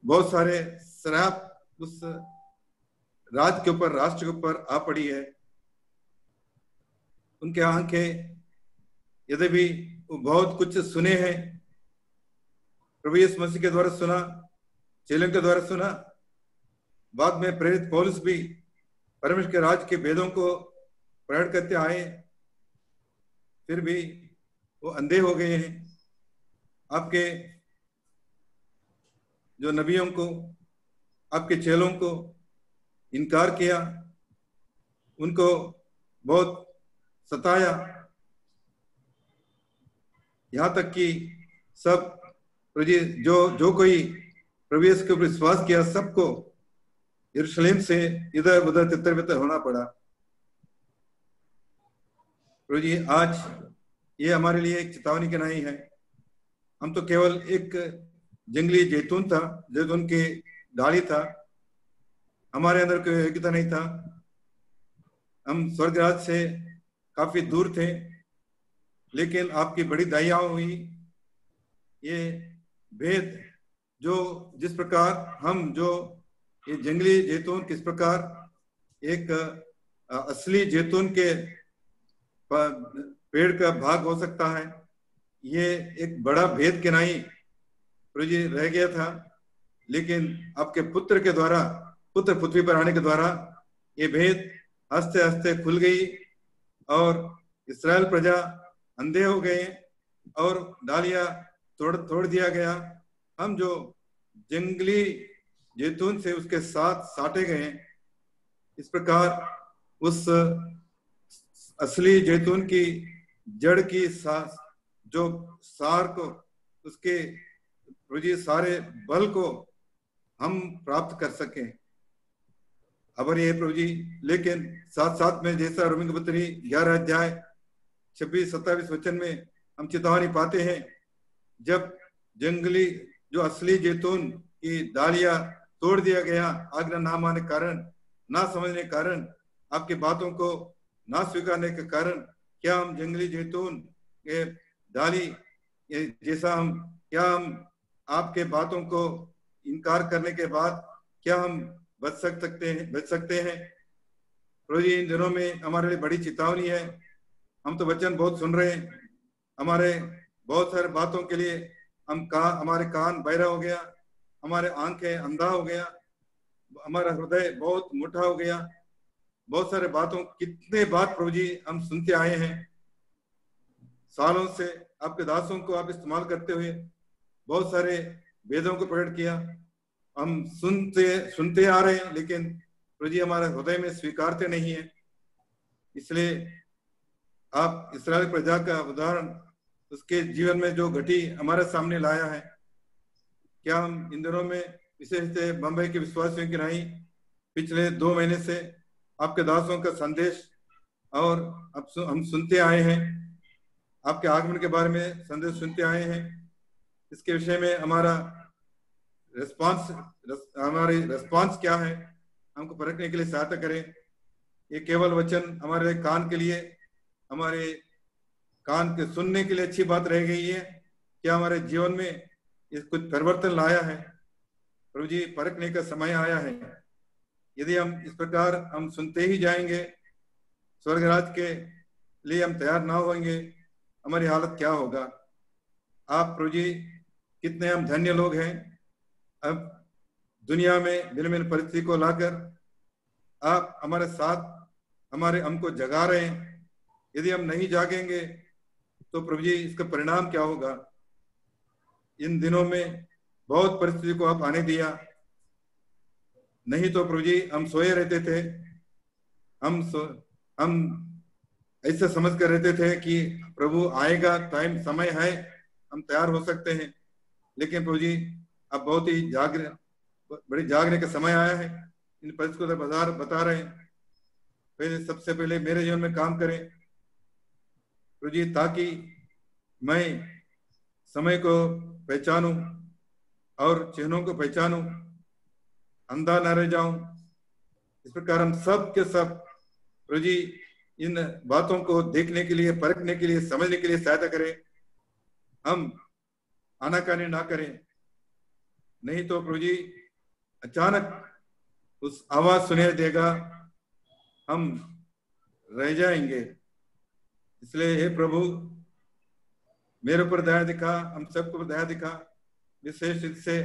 बहुत सारे श्राप उस राज के ऊपर, राष्ट्र के ऊपर आ पड़ी है। उनके आंखें यदि भी वो बहुत कुछ सुने हैं, प्रभु यीशु मसीह के द्वारा सुना, चेलों के द्वारा सुना, बाद में प्रेरित पौलुस भी परमेश्वर के राज के भेदों को प्रकट करते आए, फिर भी वो अंधे हो गए हैं। आपके जो नबियों को, आपके चेलों को इनकार किया, उनको बहुत सताया, यहाँ तक कि सब जो कोई प्रभु यीशु के ऊपर विश्वास किया, सबको यरूशलेम से इधर उधर तितर बितर होना पड़ा। प्रभु जी, आज ये हमारे लिए एक चेतावनी की नहीं है। हम तो केवल एक जंगली जैतून था, जैतून की डाली था, हमारे अंदर कोई योग्यता नहीं था, हम स्वर्गराज से काफी दूर थे, लेकिन आपकी बड़ी दया हुई। ये भेद जो जिस प्रकार हम जो ये जंगली जैतून किस प्रकार एक असली जैतून के पेड़ का भाग हो सकता है, ये एक बड़ा भेद के नहीं प्रभु जी रह गया था। लेकिन आपके पुत्र के द्वारा, पुत्र पृथ्वी पर आने के द्वारा ये भेद हंसते हंसते खुल गई और इस्राएल प्रजा अंधे हो गए और डालियां तोड़ दिया गया। हम जो जंगली जैतून से उसके साथ साटे गए, इस प्रकार उस असली जैतून की जड़ की जो सार को, उसके रुझी सारे बल को हम प्राप्त कर सकें। अब ये प्रभु जी, लेकिन साथ साथ में जैसा रोमी की पत्री 11 अध्याय 26-27 वचन में हम चेतावनी पाते हैं, जब जंगली जो असली जैतून की डालियां तोड़ दिया गया, आज्ञा ना मानने के कारण, ना समझने के कारण, आपकी बातों को ना स्वीकारने के कारण, क्या हम जंगली जैतून के डाली जैसा क्या हम आपके बातों को इनकार करने के बाद क्या हम बच सकते हैं? प्रभु जी, इन दिनों में हमारे लिए बड़ी चेतावनी है। हम तो वचन बहुत सुन रहे हैं, हमारे बहुत सारे बातों के लिए हमारे कान बहरा हो गया, हमारे आंखें अंधा हो गया, हमारा हृदय बहुत मोटा हो गया। बहुत सारे बातों, कितने बात प्रभु जी हम सुनते आए हैं, सालों से आपके दासों को आप इस्तेमाल करते हुए बहुत सारे वेदों को प्रकट किया। हम सुनते आ रहे हैं, लेकिन प्रभु जी हमारे हृदय में स्वीकारते नहीं है। इसलिए आप इस्राएल प्रजा का उदाहरण उसके जीवन में जो घटी हमारे सामने लाया है, क्या हम इन दिनों में विशेष बंबई के विश्वासियों की नहीं, पिछले 2 महीने से आपके दासों का संदेश और अब हम सुनते आए हैं, आपके आगमन के बारे में संदेश सुनते आए हैं। इसके विषय में हमारी रिस्पांस क्या है, हमको परखने के लिए सहायता करें। ये केवल वचन हमारे कान के लिए, हमारे कान के सुनने के लिए अच्छी बात रह गई है, क्या हमारे जीवन में इस कुछ परिवर्तन लाया है? प्रभु जी, परखने का समय आया है। यदि हम इस प्रकार हम सुनते ही जाएंगे, स्वर्गराज के लिए हम तैयार ना होंगे, हमारी हालत क्या होगा? आप प्रभु जी, कितने हम धन्य लोग हैं, अब दुनिया में भिन्न भिन्न परिस्थिति को लाकर आप हमारे साथ हमको जगा रहे हैं। यदि हम नहीं जागेंगे तो प्रभु जी इसका परिणाम क्या होगा? इन दिनों में बहुत परिस्थिति को आप आने दिया, नहीं तो प्रभु जी हम सोए रहते थे, हम ऐसे समझ कर रहते थे कि प्रभु आएगा, टाइम समय है, हम तैयार हो सकते हैं। लेकिन प्रभु जी अब बहुत ही बड़ी जागने का समय आया है। इन परिस्थितियों का बता रहे हैं, पहले सबसे पहले मेरे जीवन में काम करें प्रभु जी, ताकि मैं समय को पहचानूं और चिन्हों को पहचानूं, अंधा न रह जाऊं। इस प्रकार हम सब के सब प्रभु जी इन बातों को देखने के लिए, परखने के लिए, समझने के लिए सहायता करें। हम आनाकानी ना करें, नहीं तो प्रभु जी अचानक उस आवाज सुनाई देगा, हम रह जाएंगे। इसलिए हे प्रभु, मेरे ऊपर दया दिखा, हम सबको दया दिखा। विशेष रूप से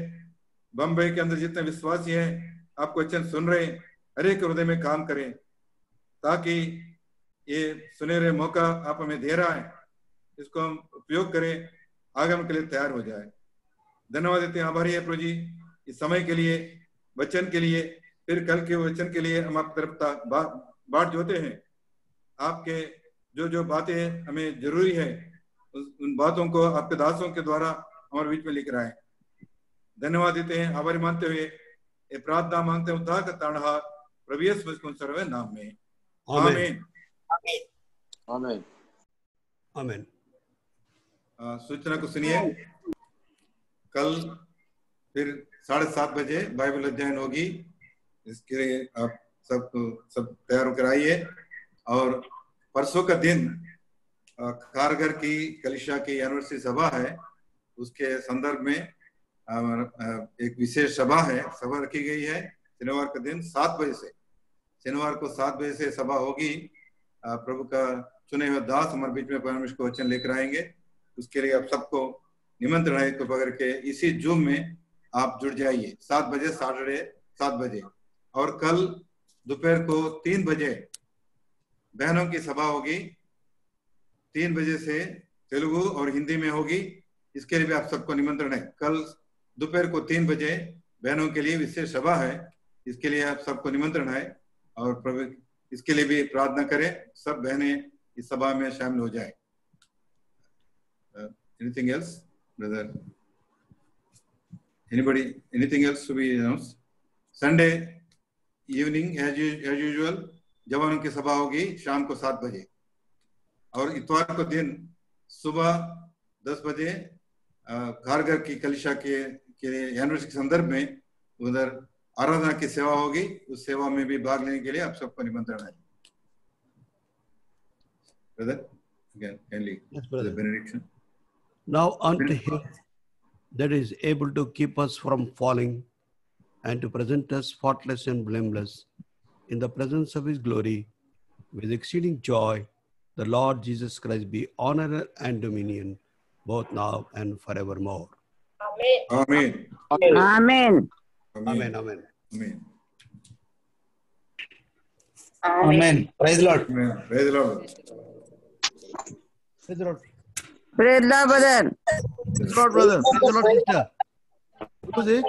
बम्बई के अंदर जितने विश्वासी हैं, आपको वचन सुन रहे हैं, हर एक हृदय में काम करें, ताकि ये सुनहरे मौका आप हमें दे रहा है, इसको हम उपयोग करें, आगमन के लिए तैयार हो जाए। धन्यवाद देते हैं, आभारी है प्रभु जी इस समय के लिए, वचन के लिए, फिर कल के वचन के लिए। हम आपकी तरफ बाट जोते हैं। आपके जो जो बातें हमें जरूरी है, उन बातों को आपके दासों के द्वारा हमारे बीच में लिख रहा है। धन्यवाद देते हैं, आभारी मानते हुए ये प्रार्थना मांगते हैं उद्धार का तारणहार प्रभु यीशु मसीह के सर्व नाम में, आमीन आमीन आमीन। सूचना को सुनिए, कल फिर 7:30 बजे बाइबल अध्ययन होगी। इसके लिए आप सब तैयार होकर आइए। और परसों का दिन कारगर की कलीसिया की एनिवर्सरी सभा है, उसके संदर्भ में एक विशेष सभा है, सभा रखी गई है शनिवार का दिन 7 बजे से। शनिवार को 7 बजे से सभा होगी। प्रभु का चुने हुए दास हमारे बीच में परमेश्वर को वचन लेकर आएंगे। उसके लिए आप सबको निमंत्रण है, कृपा करके इसी जूम में आप जुड़ जाइए। 7 बजे, सैटरडे 7 बजे। और कल दोपहर को 3 बजे बहनों की सभा होगी, 3 बजे से तेलुगु और हिंदी में होगी। इसके लिए भी आप सबको निमंत्रण है। कल दोपहर को 3 बजे बहनों के लिए विशेष सभा है, इसके लिए आप सबको निमंत्रण है। और प्रभु इसके लिए भी प्रार्थना करें, सब बहनें इस सभा में शामिल हो जाए। Anything else, brother? Anybody? Anything else to be announced? Sunday evening as usual जवानों की सभा होगी शाम को 7 बजे। और इतवार को दिन सुबह 10 बजे कारगर की कलीसिया के एनिवर्सरी के संदर्भ में उधर आराधना की सेवा होगी। उस सेवा में भी भाग लेने के लिए आप सबको निमंत्रण है। Brother, again, kindly, Yes, brother. the benediction. Now unto him that is able to keep us from falling and to present us faultless and blameless in the presence of his glory with exceeding joy, the Lord Jesus Christ be honor and dominion both now and forevermore. Amen. Amen. Amen. Amen. Amen. Amen. Praise the Lord. Amen. Praise the Lord. Praise the Lord. Praise the brother. Praise the Lord, brother. Praise the Lord, sister. Who's it?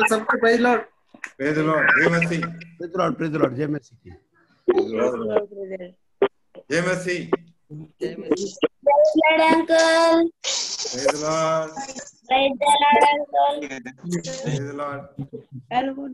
सबको praise the Lord. Praise the Lord. जय मसीह। Praise the Lord. Praise the Lord. जय मसीह की। जय मसीह। Praise the Lord, uncle. Praise the Lord. Praise the Lord, uncle. Praise the Lord. Very good.